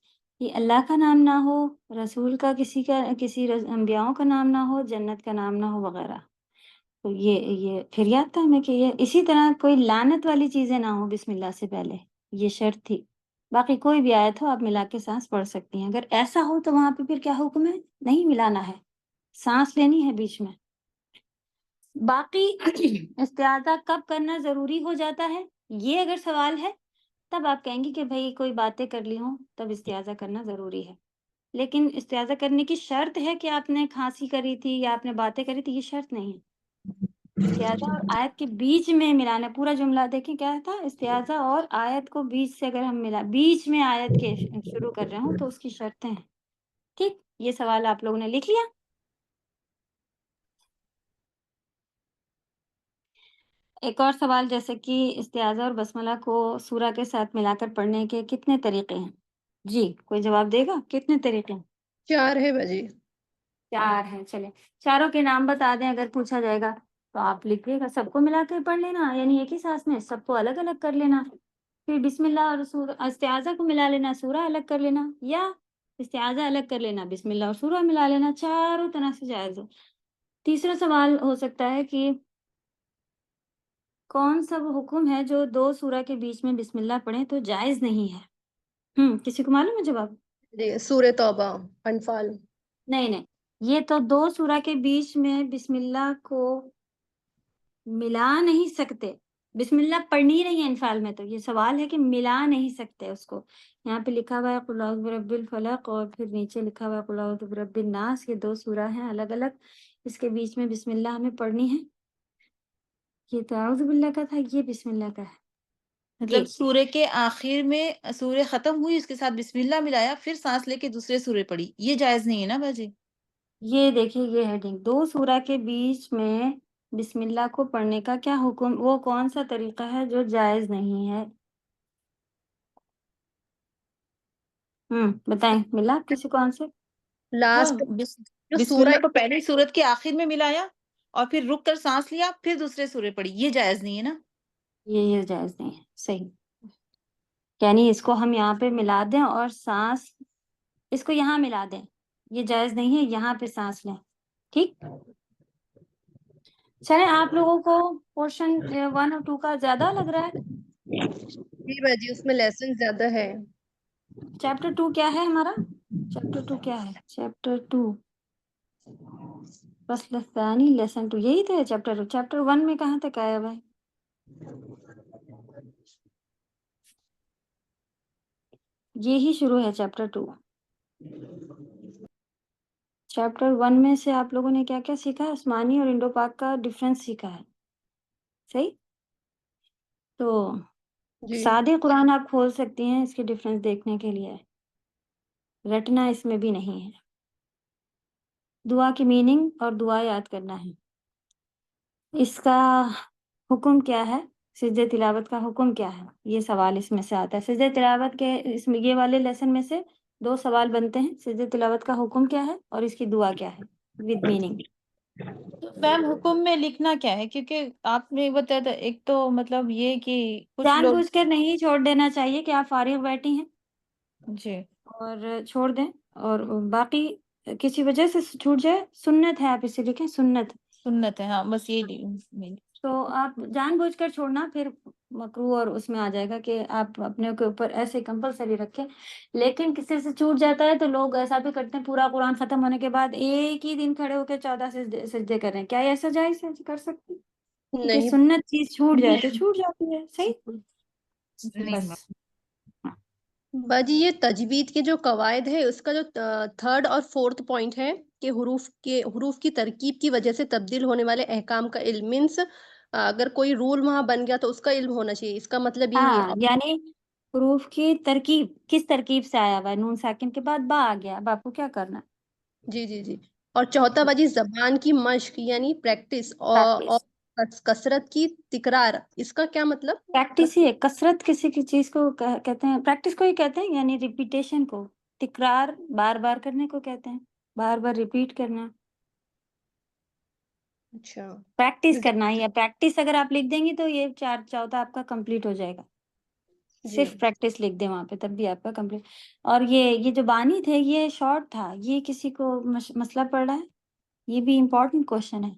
कि अल्लाह का नाम ना हो, रसूल का किसी अंबियाओं का नाम ना हो, जन्नत का नाम ना हो वगैरह। तो ये फिर याद था हमें कि ये इसी तरह कोई लानत वाली चीज़ें ना हो बिस्मिल्लाह से पहले, ये शर्त थी। बाकी कोई भी आयत हो आप मिला के साँस पढ़ सकती हैं। अगर ऐसा हो तो वहाँ पे फिर क्या हुक्म है? नहीं मिलाना है, साँस लेनी है बीच में। बाकी इस्तिआज़ा कब करना ज़रूरी हो जाता है? ये अगर सवाल है तब आप कहेंगी कि भई कोई बातें कर ली हों, तब इस्तिआज़ा करना ज़रूरी है। लेकिन इस्तिआज़ा करने की शर्त है कि आपने खाँसी करी थी या आपने बातें करी थी, ये शर्त नहीं है। इस्तिआज़ा और आयत के बीच में मिलाना, पूरा जुमला देखें क्या था? इस्तिआज़ा और आयत को बीच से अगर हम बीच में आयत के शुरू कर रहे हों तो उसकी शर्तें हैं। ठीक? ये सवाल आप लोगों ने लिख लिया? एक और सवाल, जैसे कि इस्तिआज़ा और बस्मला को सूरा के साथ मिलाकर पढ़ने के कितने तरीके हैं? जी, कोई जवाब देगा? कितने तरीके हैं? 4 है बाजी। 4 हैं, चलें। चारों के नाम बता दें अगर पूछा जाएगा, तो आप लिखिएगा, सबको मिला के पढ़ लेना, यानी एक ही सांस में सबको अलग-अलग कर लेना। फिर बिस्मिल्लाह और इस्तिआज़ा को मिला लेना, सूरा अलग कर लेना, या इस्तिआज़ा अलग कर लेना, बिस्मिल्लाह और सूरा मिला लेना, चारों तरह से जायज़ है। तीसरा सवाल हो सकता है कि कौन-सा वो हुक्म है जो 2 सूरा के बीच में बिस्मिल्लाह पढ़ें तो जायज़ नहीं है? किसी को मालूम है जवाब? जी सूरह तौबा, अनफाल। नहीं, नहीं, ये तो 2 सूरा के बीच में बिस्मिल्लाह को मिला नहीं सकते। बिस्मिल्लाह पढ़नी नहीं है अनफाल में, तो ये सवाल है कि मिला नहीं सकते उसको। यहाँ पे लिखा हुआ है कुल औज़ु बिरब्बिल फलक और फिर नीचे लिखा हुआ है कुल औज़ु बिरब्बिन नास, ये 2 सूरा हैं अलग-अलग, इसके बीच में बिस्मिल्लाह हमें पढ़नी है। ये तो औज़ु बिल्लाह का था, ये बिस्मिल्लाह का है। मतलब ये सूर्य के आखिर में सूर्य खत्म हुई उसके साथ बिस्मिल्लाह मिलाया फिर सांस लेके दूसरे सूर्य पढ़ी, ये जायज नहीं है ना बाजी? ये देखिए ये हेडिंग, 2 सूरा के बीच में बिस्मिल्लाह को पढ़ने का क्या हुक्म, वो कौन-सा तरीका है जो जायज़ नहीं है? बताएँ, मिला किसी को आंसर? हाँ, लास्ट जो सूरह बिस्मिल्लाह को पहली सूरत के आखिर में मिलाया और फिर रुक कर सांस लिया फिर दूसरे सूर्य पढ़ी, ये जायज नहीं है ना? ये जायज़ नहीं है, सही। यानी इसको हम यहाँ पे मिला दें और साँस इसको यहाँ मिला दें, ये जायज़ नहीं है, यहाँ पे साँस लें, ठीक? चलें, आप लोगों को पोर्शन 1 और 2 का ज़्यादा लग रहा है? जी बाजी उसमें लेसन ज्यादा है। चैप्टर 2 क्या है हमारा? चैप्टर 2 क्या है? चैप्टर 2 फ़स्ल सानी लेसन 2 यही तो है चैप्टर 2। चैप्टर 1 में कहाँ तक आया हुआ है? ये ही शुरू है चैप्टर 2। चैप्टर 1 में से आप लोगों ने क्या-क्या सीखा है? आसमानी और इंडो-पाक का डिफरेंस सीखा है, सही? तो जी सादे कुरान आप खोल सकती हैं इसके डिफरेंस देखने के लिए, रटना इसमें भी नहीं है। दुआ की मीनिंग और दुआ याद करना है। इसका हुक्म क्या है? सिजदे तिलावत का हुक्म क्या है? ये सवाल इसमें से आता है। सिजदे तिलावत के इसमें ये वाले लेसन में से 2 सवाल बनते हैं, सजदे तिलावत का हुक्म क्या है और इसकी दुआ क्या है विद मीनिंग। तो मैम हुक्म में लिखना क्या है? क्योंकि आपने बताया था एक तो मतलब ये कि कुछ लोग जानबूझकर नहीं छोड़ देना चाहिए कि आप फारिग बैठी हैं जी और छोड़ दें, और बाकी किसी वजह से छूट जाए, सुन्नत है, आप इसे लिखें सुन्नत। सुन्नत है, हाँ बस ये तो आप जानबूझकर छोड़ना फिर मकरूह और उसमें आ जाएगा कि आप अपने के ऊपर ऐसे कंपल्सरी रखें। लेकिन किसी से छूट जाता है तो लोग ऐसा भी करते हैं, पूरा कुरान खत्म होने के बाद एक ही दिन खड़े होकर 14 सजदे कर रहे हैं। क्या ये ऐसा जायज है? कर सकते हैं? क्योंकि नहीं सुन्नत चीज छूट जाए तो छूट जाती है। सही, नहीं मैम। बस। हाँ। बाजी, ये तजवीद के जो कवायद है उसका जो थर्ड और फोर्थ पॉइंट है कि हुरूफ की तरकीब की वजह से तब्दील होने वाले अहकाम का इल्म मीन्स अगर कोई रूल वहां बन गया तो उसका इल्म होना चाहिए, इसका मतलब यही है। हाँ, यानी प्रूफ की तरकीब किस तरकीब से आया हुआ है, नून साकिन के बाद बा आ गया, अब आपको क्या करना है? जी जी जी। और चौथा बाजी, जबान की मश्क यानी प्रैक्टिस और प्रैक्टिस। कसरत की तिकरार, इसका क्या मतलब? प्रैक्टिस ही है, कसरत किसी की चीज को कहते हैं, प्रैक्टिस को ही कहते हैं, यानी रिपीटेशन को। तिकरार बार बार करने को कहते हैं, बार बार रिपीट करना, अच्छा। प्रैक्टिस जो करना। या प्रैक्टिस अगर आप लिख देंगी तो ये चौथा आपका कंप्लीट हो जाएगा। जी सिर्फ प्रैक्टिस लिख दे वहां पे तब भी आपका कंप्लीट। और ये जो बानी थे ये शॉर्ट था, ये किसी को मसला पड़ रहा है? ये भी इम्पोर्टेंट क्वेश्चन है,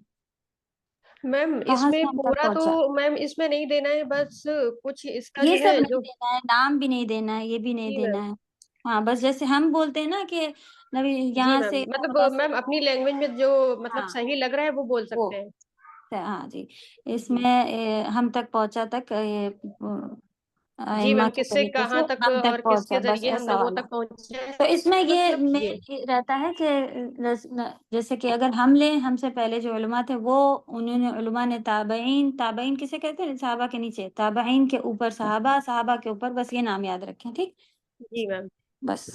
मैम कहाँ से इसमें हम तक पूरा तो पहुंचा। मैम इसमें नहीं देना है, बस कुछ इसका ये जो सब है नहीं जो। देना है, नाम भी नहीं देना है, ये भी नहीं जी देना मैम। है। हाँ, बस जैसे हम बोलते हैं ना कि नबी जी यहाँ मैम, से मतलब बस। मैम अपनी लैंग्वेज में जो मतलब हाँ, सही लग रहा है वो बोल वो सकते हैं। हाँ जी। जी। इसमें हम तक पहुंचा तक जी इम्मा मैम, के किससे तरीके से कहाँ तक हम तक और पहुंचा, किसके बस जरिए हम ऐसा लोगों वाला। तक पहुंचे तो इसमें ये मतलब में ये। ये रहता है कि जैसे कि अगर हम लें, हमसे पहले जो उलमा थे वो, उन्होंने उलमा ने ताबईन, ताबईन किसे कहते हैं? सहाबा के नीचे ताबईन, के ऊपर सहाबा, सहाबा के ऊपर, बस ये नाम याद रखें, ठीक। जी मैम। बस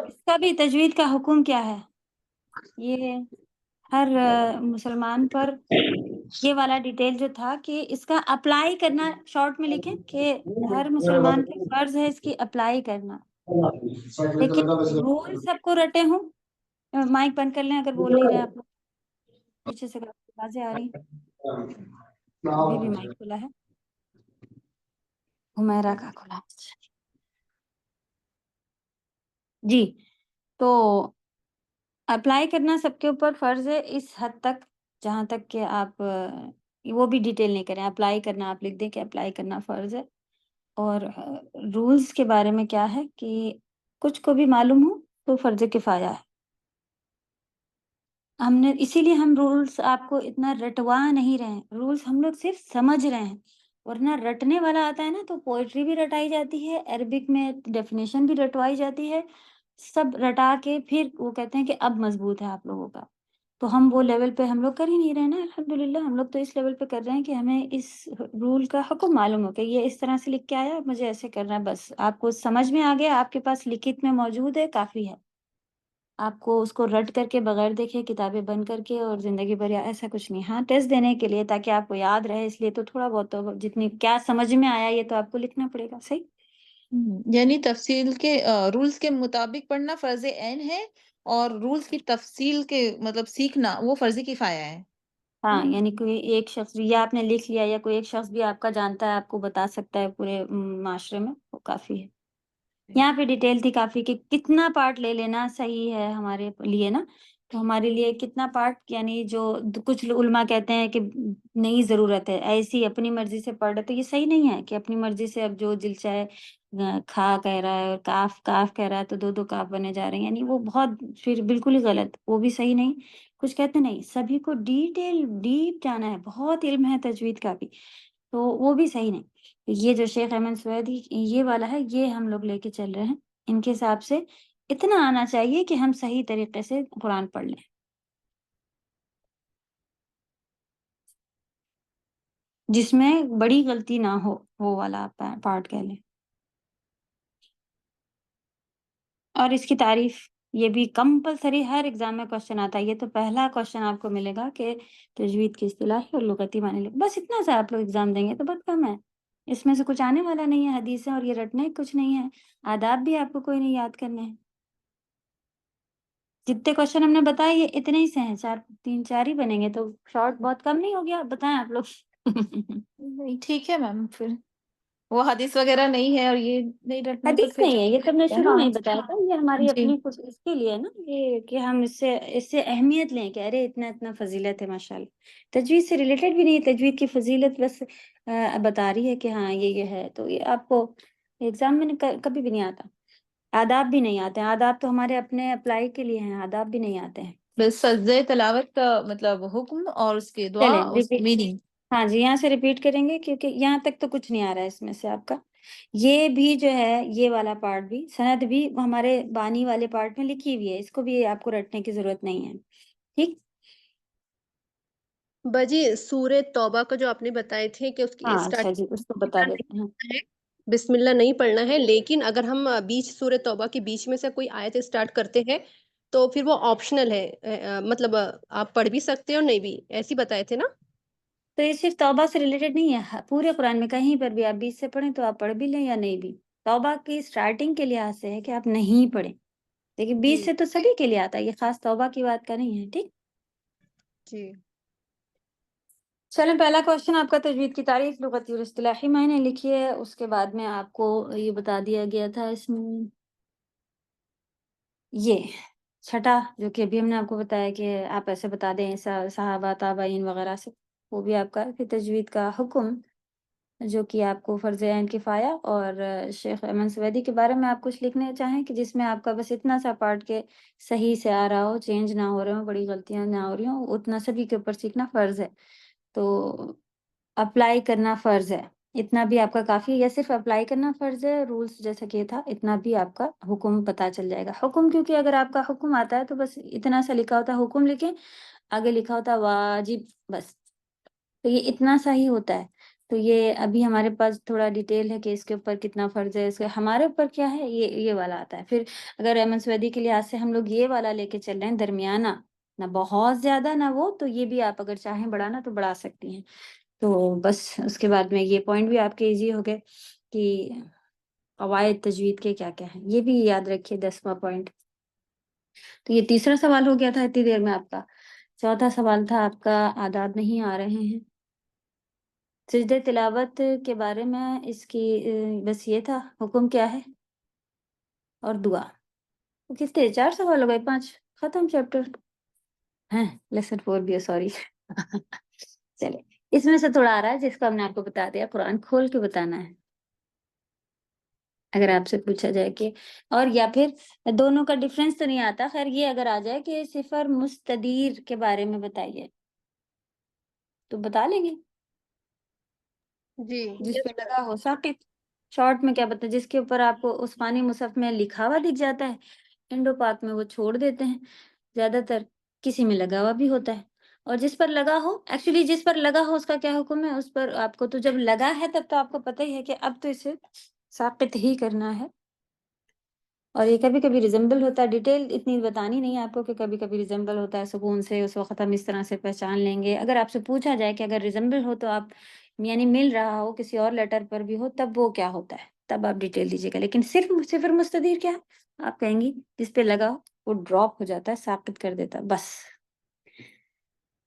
इसका भी तजवीद का हुक्म क्या है, ये हर मुसलमान पर ये वाला डिटेल जो था कि इसका अप्लाई करना, शॉर्ट में लिखें कि हर मुसलमान पे फर्ज है इसकी अप्लाई करना। लेकिन रूल सबको रटे हों। माइक बंद कर लें अगर बोल नहीं रहे आप लोग, पीछे से आवाजें आ रही। अभी भी माइक खुला है, हुमैरा का खुला है। जी, तो अप्लाई करना सबके ऊपर फर्ज है इस हद तक, जहां तक कि आप वो भी डिटेल नहीं करें, अप्लाई करना आप लिख दें कि अप्लाई करना फर्ज है। और रूल्स के बारे में क्या है कि कुछ को भी मालूम हो तो फर्ज किफाया है। हमने इसीलिए हम रूल्स आपको इतना रटवा नहीं रहे हैं, रूल्स हम लोग सिर्फ समझ रहे हैं। वरना रटने वाला आता है ना तो पोएट्री भी रटाई जाती है, अरबिक में डेफिनेशन भी रटवाई जाती है, सब रटा के फिर वो कहते हैं कि अब मजबूत है आप लोगों का। तो हम वो लेवल पे हम लोग कर ही नहीं रहे ना, अल्हम्दुलिल्लाह। हम लोग तो इस लेवल पे कर रहे हैं कि हमें इस रूल का हुक्म मालूम हो कि ये इस तरह से लिख के आया, मुझे ऐसे करना है, बस आपको समझ में आ गया, आपके पास लिखित में मौजूद है, काफी है। आपको उसको रट करके बगैर देखे किताबें बंद करके और जिंदगी भर या ऐसा कुछ नहीं। हाँ, टेस्ट देने के लिए ताकि आपको याद रहे, इसलिए तो थोड़ा बहुत तो जितनी क्या समझ में आया ये तो आपको लिखना पड़ेगा। सही। यानी तफसील के रूल्स के मुताबिक पढ़ना फर्ज ऐन है, और रूल्स की तफसील के मतलब सीखना वो फर्ज किफाया है। हाँ, यानी कोई एक शख्स भी, या आपने लिख लिया या कोई एक शख्स भी आपका जानता है, आपको बता सकता है पूरे माशरे में, वो काफी है। यहाँ पे डिटेल थी काफी कि कितना पार्ट ले लेना सही है हमारे लिए ना। तो हमारे लिए कितना पार्ट, यानी जो कुछ उलमा कहते हैं कि नहीं जरूरत है, ऐसी अपनी मर्जी से पढ़ रहे, तो ये सही नहीं है कि अपनी मर्जी से अब जो दिल चाहे खा कह रहा है और काफ काफ कह रहा है तो दो दो काफ बने जा रहे हैं, यानी वो बहुत फिर बिल्कुल ही गलत, वो भी सही नहीं। कुछ कहते नहीं, सभी को डिटेल डीप जाना है, बहुत इल्म है तजवीद का भी, तो वो भी सही नहीं। ये जो शेख अहमद सुवैदी ये वाला है, ये हम लोग लेके चल रहे हैं। इनके हिसाब से इतना आना चाहिए कि हम सही तरीके से कुरान पढ़ लें, जिसमें बड़ी गलती ना हो, वो वाला आप पार्ट कह लें। और इसकी तारीफ, ये भी कंपलसरी हर एग्जाम में क्वेश्चन आता है, ये तो पहला क्वेश्चन आपको मिलेगा कि तजवीद की इस्तिलाही और लुगती माने, बस इतना सा आप लोग एग्जाम देंगे तो बहुत कम है। इसमें से कुछ आने वाला नहीं है, हदीसें और ये रटने कुछ नहीं है, आदाब भी आपको कोई नहीं याद करने हैं। जितने क्वेश्चन हमने बताए ये इतने ही से हैं, 3-4 ही बनेंगे, तो शॉर्ट बहुत कम नहीं हो गया? बताएं आप लोग। नहीं ठीक है मैम, फिर वो हदीस वगैरह नहीं है और ये नहीं रटना तो हदीस फिर नहीं है, ये तो हमने शुरू में ही हाँ बताया था, ये हमारी जी। अपनी कुछ इसके लिए है ना, ये कि हम इससे अहमियत लें कि अरे इतना इतना फजीलत है माशाल्लाह। तजवीद से रिलेटेड भी नहीं है, तजवीद की फजीलत बस बता रही है कि हाँ ये है, तो ये आपको एग्जाम में कभी भी नहीं आता। आदाब भी नहीं आते हैं, आदाब तो हमारे अपने अप्लाई के लिए हैं, आदाब भी नहीं आते हैं। बस सज्जे तिलावत का मतलब हुक्म और उसके दुआ चलें उस रिपीट, मीनिंग। हाँ जी यहाँ से रिपीट करेंगे क्योंकि यहाँ तक तो कुछ नहीं आ रहा है इसमें से आपका। ये भी जो है, ये वाला पार्ट भी, सनद भी हमारे बानी वाले पार्ट में लिखी हुई है, इसको भी आपको रटने की जरूरत नहीं है, ठीक। बाजी सूरह तौबा का जो आपने बताए थे कि उसकी हाँ अच्छा जी, उसको बता स्टार्टिंग देते हैं। है, बिस्मिल्लाह नहीं पढ़ना है, लेकिन अगर हम बीच सूरह तौबा के बीच में से कोई आयत स्टार्ट करते हैं तो फिर वो ऑप्शनल है, मतलब आप पढ़ भी सकते हो और नहीं भी, ऐसे ही बताए थे ना। तो ये सिर्फ तौबा से रिलेटेड नहीं है, पूरे कुरान में कहीं पर भी आप बीच से पढ़ें तो आप पढ़ भी लें या नहीं भी, तौबा की स्टार्टिंग के लिहाज से है कि आप नहीं पढ़ें, लेकिन बीच जी से तो सभी के लिए आता है, ये खास तौबा की बात का नहीं है, ठीक। जी। चलें पहला क्वेश्चन आपका, तजवीद की तारीफ लुगती और इस्तिलाही मायने लिखिए, उसके बाद में आपको ये बता दिया गया था इसमें ये छठा, जो कि अभी हमने आपको बताया कि आप ऐसे बता दें सहाबा ताबाइन वगैरह से, वो भी आपका है। फिर तजवीद का हुक्म, जो कि आपको फ़र्ज़ ऐन किफ़ाया, और शेख अमन सवैदी के बारे में आप कुछ लिखने चाहें कि जिसमें आपका बस इतना सा पार्ट के सही से आ रहा हो, चेंज ना हो रहे हो, बड़ी गलतियाँ ना हो रही हों, उतना सभी के ऊपर सीखना फ़र्ज़ है, तो अप्लाई करना फ़र्ज़ है, इतना भी आपका काफ़ी है, या सिर्फ़ अप्लाई करना फ़र्ज़ है, रूल्स जैसा कि ये था, इतना भी आपका हुक्म पता चल जाएगा। हुक्म, क्योंकि अगर आपका हुक्म आता है तो बस इतना सा लिखा होता है हुक्म लिखें, आगे लिखा होता है वाजिब, बस। तो ये इतना सा ही होता है। तो ये अभी हमारे पास थोड़ा डिटेल है कि इसके ऊपर कितना फ़र्ज़ है, इसके हमारे ऊपर क्या है, ये वाला आता है। फिर अगर अहमद सवैदी के लिहाज़ से हम लोग ये वाला लेके चल रहे हैं दरमियाना, ना बहुत ज़्यादा ना वो, तो ये भी आप अगर चाहें बढ़ाना तो बढ़ा सकती हैं। तो बस उसके बाद में ये पॉइंट भी आपके ईज़ी हो गए कि कवायद तजवीद के क्या-क्या हैं। ये भी याद रखिए 10वां पॉइंट। तो ये तीसरा सवाल हो गया था इतनी देर में आपका। चौथा सवाल था आपका, आदाब नहीं आ रहे हैं। सिजदे तिलावत के बारे में इसकी बस ये था, हुक्म क्या है और दुआ। तो कितने 4 सवाल हो गए, 5 खत्म चैप्टर। हैं लेसन 4 भी है, सॉरी। चलिए, इसमें से थोड़ा आ रहा है जिसको हमने आपको बता दिया, कुरान खोल के बताना है। अगर आपसे पूछा जाए कि, और या फिर दोनों का डिफरेंस तो नहीं आता, खैर ये अगर आ जाए कि सिफर मुस्तदीर के बारे में बताइए, तो बता लेंगे। जी। जिस पे यस लगा हो साकिब, शॉर्ट में क्या बता, जिसके ऊपर आपको उस्मानी मुसहफ में लिखा हुआ दिख जाता है, इंडो पाक में वो छोड़ देते हैं ज्यादातर, किसी में लगा हुआ भी होता है। और जिस पर लगा हो, एक्चुअली जिस पर लगा हो उसका क्या हुक्म है, उस पर आपको तो जब लगा है तब तो आपको पता ही है कि अब तो इसे साकित ही करना है। और ये कभी-कभी रिज़ेम्बल होता है, डिटेल इतनी बतानी नहीं है आपको कि कभी-कभी रिज़ेम्बल होता है सुकून से, उस वक़्त हम इस तरह से पहचान लेंगे। अगर आपसे पूछा जाए कि अगर रिज़ेम्बल हो तो आप, यानी मिल रहा हो किसी और लेटर पर भी हो, तब वो क्या होता है, तब आप डिटेल दीजिएगा। लेकिन सिर्फ़ सिफ़र मुस्तदीर क्या है? आप कहेंगी जिस पे लगा हो वो ड्रॉप हो जाता है, साकित कर देता है, बस।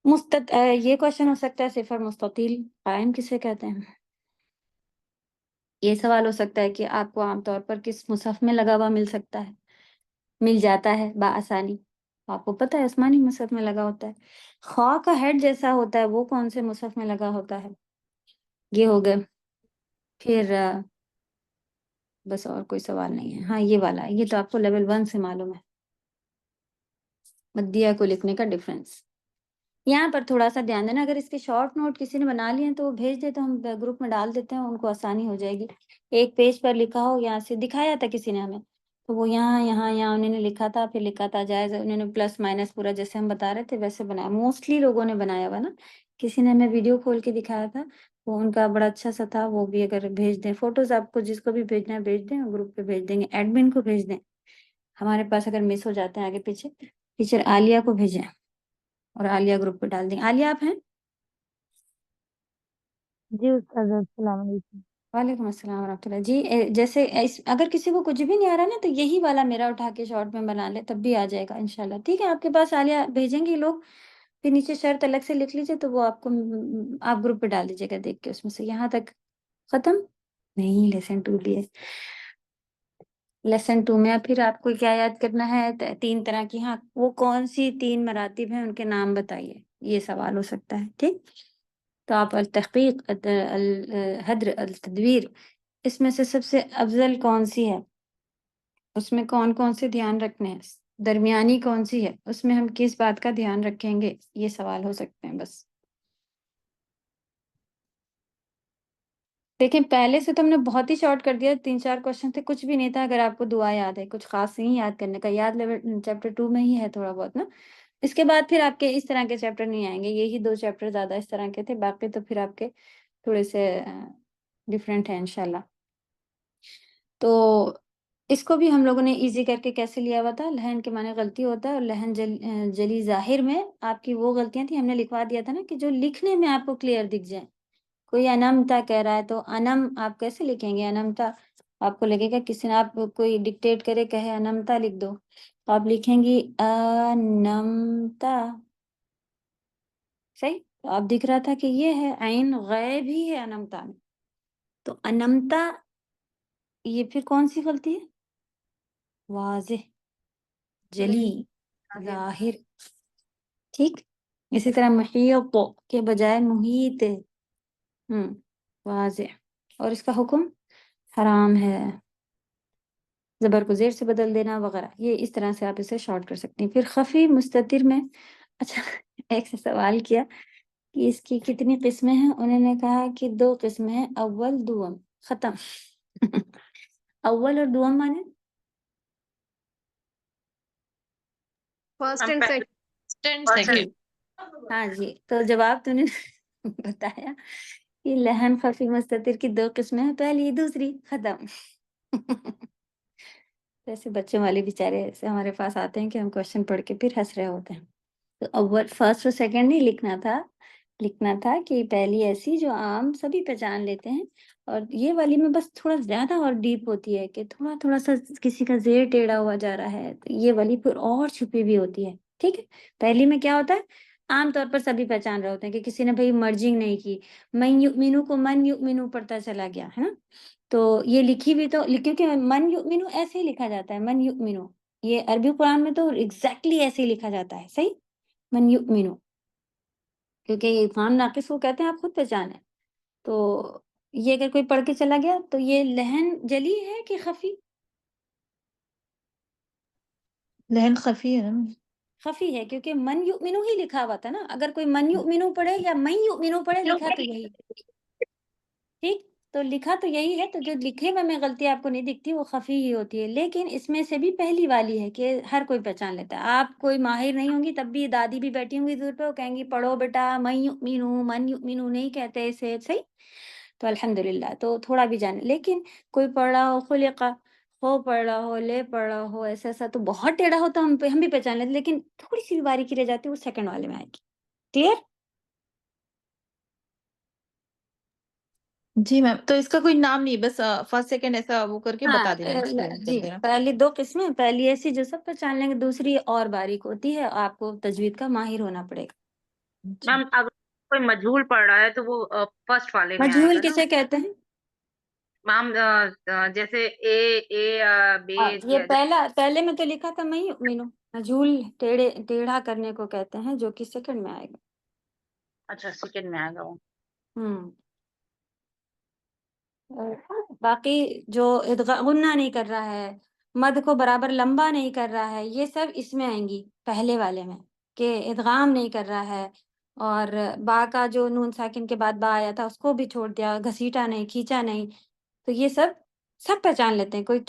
ये क्वेश्चन हो सकता है, सिफ़र मुस्ततील कायम किसे कहते हैं? ये सवाल हो सकता है कि आपको आमतौर पर किस मुसहफ में लगा हुआ मिल सकता है? मिल जाता है बआसानी। आपको पता है आसमानी मुसहफ में लगा होता है। ख़ा का हेड जैसा होता है, वो कौन से मुसहफ में लगा होता है? ये हो गए। फिर बस और कोई सवाल नहीं है। हाँ, ये वाला, ये तो आपको लेवल 1 से मालूम है। मद्दिया को लिखने का डिफरेंस। यहाँ पर थोड़ा-सा ध्यान देना, अगर इसके शॉर्ट नोट किसी ने बना लिए हैं तो वो भेज दे, तो हम ग्रुप में डाल देते हैं, उनको आसानी हो जाएगी। एक पेज पर लिखा हो, यहाँ से दिखाया था किसी ने हमें, तो वो यहाँ उन्होंने लिखा था, फिर लिखा था जायज़, उन्होंने प्लस माइनस पूरा जैसे हम बता रहे थे वैसे बनाया। मोस्टली लोगों ने बनाया हुआ ना, किसी ने हमें वीडियो खोल के दिखाया था, वो उनका बड़ा अच्छा सा था, वो भी अगर भेज दें। फ़ोटोज़ आपको जिसको भी भेजना है भेज दें, और ग्रुप पे भेज देंगे, एडमिन को भेज दें। हमारे पास अगर मिस हो जाते हैं आगे पीछे, टीचर आलिया को भेजें और आलिया ग्रुप पे डाल दें। आलिया आप हैं? जी उस्ताद, अस्सलाम वालेकुम। वालेकुम अस्सलाम वरहमतुल्लाह जी। जैसे अगर किसी को कुछ भी नहीं आ रहा ना, तो यही वाला मेरा उठा के शॉर्ट में बना ले, तब भी आ जाएगा इंशाल्लाह। ठीक है, आपके पास आलिया भेजेंगे लोग, फिर नीचे शर्त अलग से लिख लीजिए, तो वो आपको आप ग्रुप पे डाल दीजिएगा देख के, उसमें से यहाँ तक खत्म। नहीं, लेसन 2 भी है। लेसन 2 में फिर आपको क्या याद करना है? 3 तरह की, हाँ, वो कौन सी 3 मरातिब हैं, उनके नाम बताइए, ये सवाल हो सकता है। ठीक, तो आप अल-तहक़ीक़, हद्र, अल-तदवीर, इसमें से सबसे अफ़ज़ल कौन-सी है? उसमें कौन-कौन से ध्यान रखने हैं? दरमियानी कौन-सी है? उसमें हम किस बात का ध्यान रखेंगे? ये सवाल हो सकते हैं बस। देखिए, पहले से तो हमने बहुत ही शॉर्ट कर दिया, 3-4 क्वेश्चन थे, कुछ भी नहीं था। अगर आपको दुआ याद है, कुछ ख़ास नहीं याद करने का, याद लेवल चैप्टर 2 में ही है थोड़ा बहुत ना। इसके बाद फिर आपके इस तरह के चैप्टर नहीं आएँगे, यही 2 चैप्टर ज़्यादा इस तरह के थे, बाकी तो फिर आपके थोड़े से डिफरेंट हैं इंशाल्लाह। तो इसको भी हम लोगों ने ईज़ी करके कैसे लिया हुआ था, लहन के माने गलती होता है, और लहन जली ज़ाहिर में आपकी वो गलतियाँ थी, हमने लिखवा दिया था ना कि जो लिखने में आपको क्लियर दिख जाए। कोई अनमता कह रहा है, तो अनम आप कैसे लिखेंगे? अनमता आपको लगेगा, किसी ने आप कोई डिक्टेट करे, कहे अनमता लिख दो, तो आप लिखेंगी अनमता। सही? तो अब दिख रहा था कि ये है ऐन गैब ही है अनमता में, तो अनमता, ये फिर कौन सी गलती है? वाज़ेह, जली, ज़ाहिर। ठीक? इसी तरह मुहीत के बजाय मुहीत, वाज़ेह, और इसका हुक्म हराम है, ज़बर को ज़ेर से बदल देना वगैरह। ये इस तरह से आप इसे शॉर्ट कर सकती हैं। फिर ख़फ़ी मुस्ततिर में, अच्छा, एक से सवाल किया कि इसकी कितनी किस्में हैं? उन्होंने कहा कि 2 किस्में हैं, अव्वल, दुअम, ख़त्म। अव्वल और दुअम माने? First and second. जी, हाँ जी, तो जवाब तो उन्होंने बताया कि लहन, ख़फ़ी, मुस्ततिर की 2 किस्में हैं, पहली, दूसरी, ख़त्म। ऐसे बच्चों वाले बेचारे ऐसे हमारे पास आते हैं कि हम क्वेश्चन पढ़ के फिर हँस रहे होते हैं। तो अव्वल, फर्स्ट और सेकंड नहीं लिखना था कि पहली ऐसी जो आम सभी पहचान लेते हैं, और ये वाली में बस थोड़ा ज़्यादा और डीप होती है कि थोड़ा-थोड़ा सा किसी का ज़ेर टेढ़ा हुआ जा रहा है, तो ये वाली फिर और छुपी भी होती है, ठीक है? पहली में क्या होता है, आम तौर पर सभी पहचान रहे होते हैं कि किसी ने भई मर्जिंग नहीं की, मन युमिनु को मन युमिनु पढ़ता चला गया, है ना? तो ये लिखी भी तो क्योंकि मन युमिनु ऐसे ही लिखा जाता है, मन युमिनु। ये अरबी कुरान में तो एग्ज़ैक्टली ऐसे ही लिखा जाता है, सही? मन युमिनु, क्योंकि ये इदग़ाम नाक़िस को कहते हैं, आप खुद पहचानें। तो ये अगर कोई पढ़ के चला गया, तो ये लहन जली है कि ख़फ़ी? लहन ख़फ़ी है ना? ख़फ़ी है, क्योंकि मन युमिनु ही लिखा हुआ था ना। अगर कोई मन युमिनु पढ़े या मन युमिनु पढ़े, लिखा तो यही है, ठीक? तो लिखा तो यही है, तो जो लिखे हुए में गलती आपको नहीं दिखती, वो ख़फ़ी ही होती है। लेकिन इसमें से भी पहली वाली है कि हर कोई पहचान लेता है। आप कोई माहिर नहीं होंगी, तब भी दादी भी बैठी होंगी दूर पे, वो कहेंगी, "पढ़ो बेटा, मन युमिनु नहीं कहते इसे।" सही? तो अल्हम्दुलिल्लाह, तो थोड़ा भी जाने। लेकिन कोई पढ़ रहा हो, खुलिक़ा, हो पढ़ रहा हो, ले पढ़ रहा हो, ऐसा-ऐसा तो बहुत टेढ़ा हो, तो हम भी पहचान लेते, लेकिन थोड़ी-सी भी बारीकी रह जाती है, वो सेकंड वाले में आएगी। क्लियर? जी मैम, तो इसका कोई नाम नहीं, बस फर्स्ट सेकंड ऐसा वो करके हाँ, बता देना, एक्सप्लेन कर जी, देना। पहली 2 किस्में, पहली ऐसी जो सब पहचान लेंगे, दूसरी और बारीक होती है, आपको तजवीद का माहिर होना पड़ेगा। जी। मैम अगर कोई मजहूल पढ़ रहा है तो वो फर्स्ट वाले में मजहूल आएगा ना किसे कहते हैं? मैम? जैसे ए बे ये पहले में तो लिखा था मैं युमिनु, मजहूल टेढ़ा करने को कहते हैं, जो कि सेकंड में आएगा। अच्छा, सेकंड में आएगा वो। हुँ। बाकी जो गुन्ना नहीं कर रहा है, मद को बराबर लंबा नहीं कर रहा है, ये सब इसमें आएँगी, पहले वाले में, कि इदगाम नहीं कर रहा है, और बा का जो नून साकिन के बाद बा आया था, उसको भी छोड़ दिया, घसीटा नहीं, खींचा नहीं। तो ये सब पहचान लेते हैं। कोई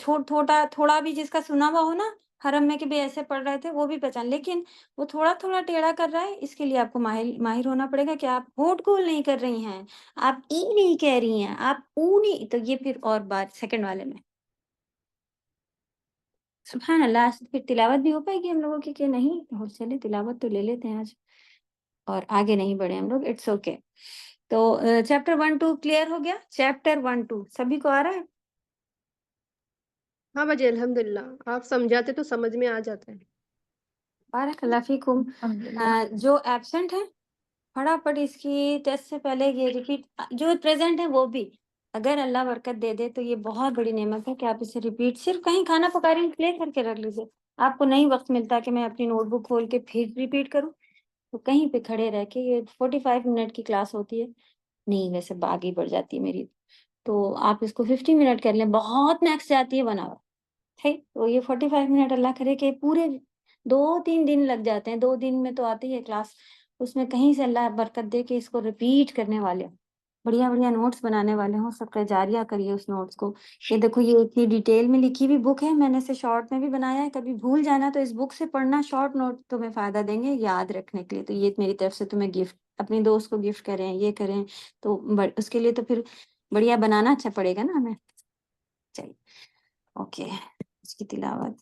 थोड़ा भी जिसका सुना हुआ हो ना, हरम में कि भई ऐसे पढ़ रहे थे, वो भी पहचान, लेकिन वो थोड़ा-थोड़ा टेढ़ा कर रहा है, इसके लिए आपको माहिर होना पड़ेगा कि आप होंठ गोल नहीं कर रही हैं, आप ई नहीं कह रही हैं, आप ऊ नहीं, तो ये फिर और बात सेकंड वाले में। सुभान अल्लाह! आज फिर तिलावत भी हो पाएगी हम लोगों की कि नहीं? और चलिए तिलावत तो ले लेते हैं आज, और आगे नहीं बढ़े हम लोग, इट्स ओके। तो चैप्टर 1-2 क्लियर हो गया? चैप्टर 1-2 सभी को आ रहा है? हाँ बाजी, अल्हम्दुलिल्लाह आप समझाते तो समझ में आ जाता है। बारकल्लाह फीकुम। अल्हम्दुलिल्लाह। जो एब्सेंट है फटाफट इसकी टेस्ट से पहले ये रिपीट, जो प्रेजेंट है वो भी, अगर अल्लाह बरकत दे दे तो ये बहुत बड़ी नेमत है कि आप इसे रिपीट, सिर्फ कहीं खाना पका रही प्ले करके रख लीजिए। आपको नहीं वक्त मिलता कि मैं अपनी नोटबुक खोल के फिर रिपीट करूं, तो कहीं पे खड़े रह के, ये 45 मिनट की क्लास होती है, नहीं वैसे आगे बढ़ जाती है मेरी, तो आप इसको 50 मिनट कर लें, बहुत मैक्स जाती है 1 आवर। ठीक, तो ये 45 मिनट अल्लाह करे कि पूरे 2-3 दिन लग जाते हैं, 2 दिन में तो आती है क्लास, उसमें कहीं से अल्लाह बरकत दे के इसको रिपीट करने वाले हों, बढ़िया-बढ़िया नोट्स बनाने वाले हों, सदका जारिया करिए उस नोट्स को। ये देखो ये इतनी डिटेल में लिखी हुई बुक है, मैंने इसे शॉर्ट में भी बनाया है, कभी भूल जाना तो इस बुक से पढ़ना, शॉर्ट नोट तुम्हें फ़ायदा देंगे याद रखने के लिए, तो ये मेरी तरफ से तुम्हें गिफ्ट, अपने दोस्त को गिफ्ट करें, ये करें, तो उसके लिए तो फिर बढ़िया बनाना अच्छा पड़ेगा ना हमें। चलिए, ओके, इसकी तिलावत।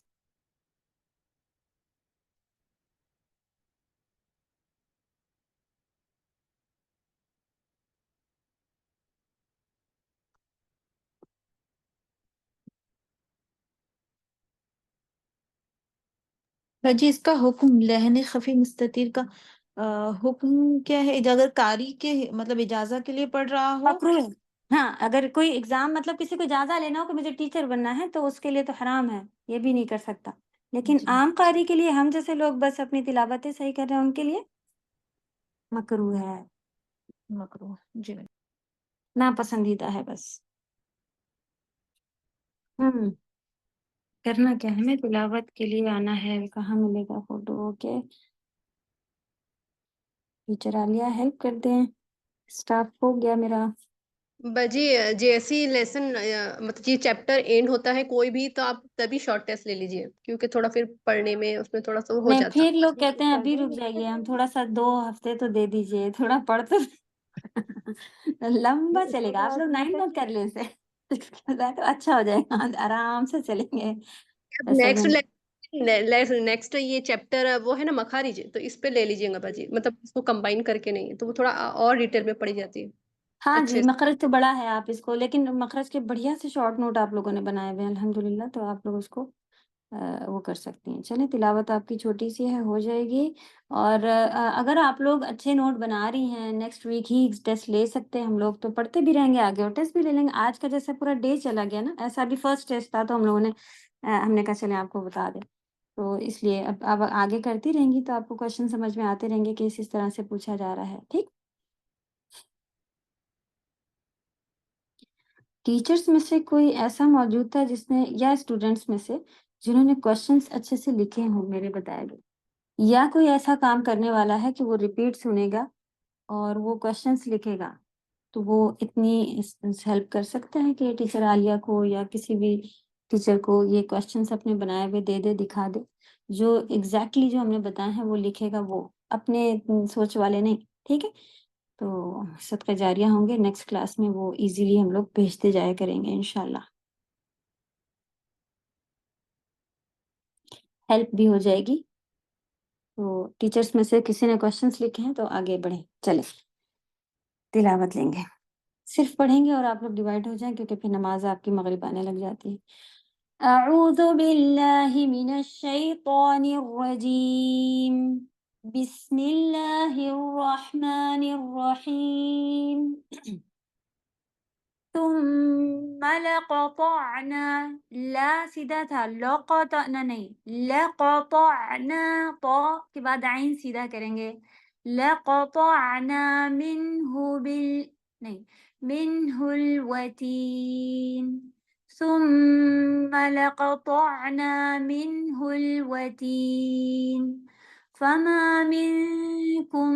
बाजी इसका हुक्म लहन खफी मुस्ततीर का हुक्म क्या है? अगर कारी के मतलब इजाजा के लिए पढ़ रहा हो मकरूह है। हाँ, अगर कोई एग्जाम मतलब किसी को इजाजा लेना हो कि मुझे टीचर बनना है तो उसके लिए तो हराम है, ये भी नहीं कर सकता। लेकिन जी, आम कारी के लिए, हम जैसे लोग बस अपनी तिलावतें सही कर रहे हैं उनके लिए मकरूह है, मकरूह जी। नापसंदीदा है बस। हम्म, करना क्या है, हमें तिलावत के लिए आना है, कहाँ मिलेगा photo? Okay, teacher Alia help कर दें, स्टाफ हो गया मेरा। बाजी जैसे ही लेसन मतलब ये चैप्टर एंड होता है कोई भी, तो आप तभी शॉर्ट टेस्ट ले लीजिए, क्योंकि थोड़ा फिर पढ़ने में उसमें थोड़ा सा वो हो नहीं, जाता। फिर लोग कहते हैं अभी रुक जाइए, हम थोड़ा सा 2 हफ्ते तो दे दीजिए, थोड़ा पढ़ तो लंबा चलेगा, आप लोग 9 मंथ कर ले इसे इसके बाद तो अच्छा हो जाएगा, आराम से चलेंगे। वैसे नेक्स्ट मैं नेक्स्ट ये चैप्टर वो है ना मखारिज, तो इस पे ले लीजिएगा बाजी, मतलब इसको कंबाइन करके नहीं, तो वो थोड़ा और डिटेल में पढ़ी जाती है हाँ जी, अच्छे से। मखरज तो बड़ा है, आप इसको, लेकिन मखरज के बढ़िया से शॉर्ट नोट आप लोगों ने बनाए हुए हैं अल्हम्दुलिल्लाह, तो आप लोग उसको वो कर सकती हैं। चलिए, तिलावत आपकी छोटी सी है, हो जाएगी। और अगर आप लोग अच्छे नोट बना रही हैं, नेक्स्ट वीक ही टेस्ट ले सकते हैं हम लोग, तो पढ़ते भी रहेंगे आगे और टेस्ट भी ले लेंगे। आज का जैसे पूरा डे चला गया ना, ऐसा भी फर्स्ट टेस्ट था तो हम लोगों ने हमने कहा चले आपको बता दें, तो इसलिए अब आगे करती रहेंगी तो आपको क्वेश्चन समझ में आते रहेंगे कि इस तरह से पूछा जा रहा है। ठीक, टीचर्स में से कोई ऐसा मौजूद था जिसने, या स्टूडेंट्स में से जिन्होंने क्वेश्चंस अच्छे से लिखे हों मेरे बताए गए, या कोई ऐसा काम करने वाला है कि वो रिपीट सुनेगा और वो क्वेश्चंस लिखेगा, तो वो इतनी हेल्प कर सकता है कि टीचर आलिया को या किसी भी टीचर को ये क्वेश्चंस अपने बनाए हुए दे दे, दिखा दे, जो एग्जैक्टली जो हमने बताए हैं वो लिखेगा, वो अपने सोच वाले नहीं। ठीक है, तो सदका जारिया होंगे, नेक्स्ट क्लास में वो इजीली हम लोग भेजते जाया करेंगे इंशाल्लाह, हेल्प भी हो जाएगी। तो टीचर्स में से किसी ने क्वेश्चंस लिखे हैं तो आगे बढ़े, चले तिलावत लेंगे, सिर्फ पढ़ेंगे और आप लोग डिवाइड हो जाएं, क्योंकि फिर नमाज आपकी मगरिब आने लग जाती है। अऊज़ु बिल्लाहि मिनश शैतानिर रजीम, बिस्मिल्लाहिर रहमानिर रहीम, तुम्मा लक़तअना, ला सीधा था, लक़तअना नहीं, लक़तअना, ता के बाद आइन सीधा करेंगे, लक़तअना मिन्हु बिल, नहीं, मिन्हुल वतीन, सुम्मा लक़तअना मिन्हुल वतीन, फमा मिनकुम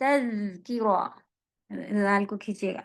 तज़किरा, ज़ाल को खींचिएगा,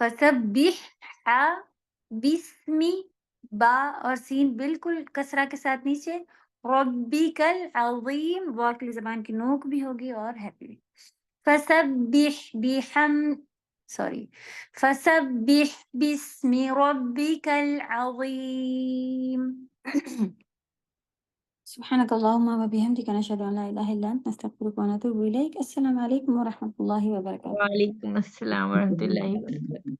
फसब्बिह हा बिस्मि बा और सीन बिल्कुल कसरा के साथ नीचे रब्बिकल अज़ीम वाव के लिए ज़बान की नोक भी होगी और हैप्पी भी फसब्बिह बिहम फसब्बिह बिस्मि रब्बिकल अज़ीम सुब्हानक अल्लाहुम्मा व बिहम्दिका नशहदु अन ला इलाहा इल्ला अंत नस्तगफिरुका व नतूबु इलैक। अस्सलामु अलैकुम व रहमतुल्लाहि व बरकातुहू। वालेकुम अस्सलाम वरहमतुल्लाहि वबरकातुहू।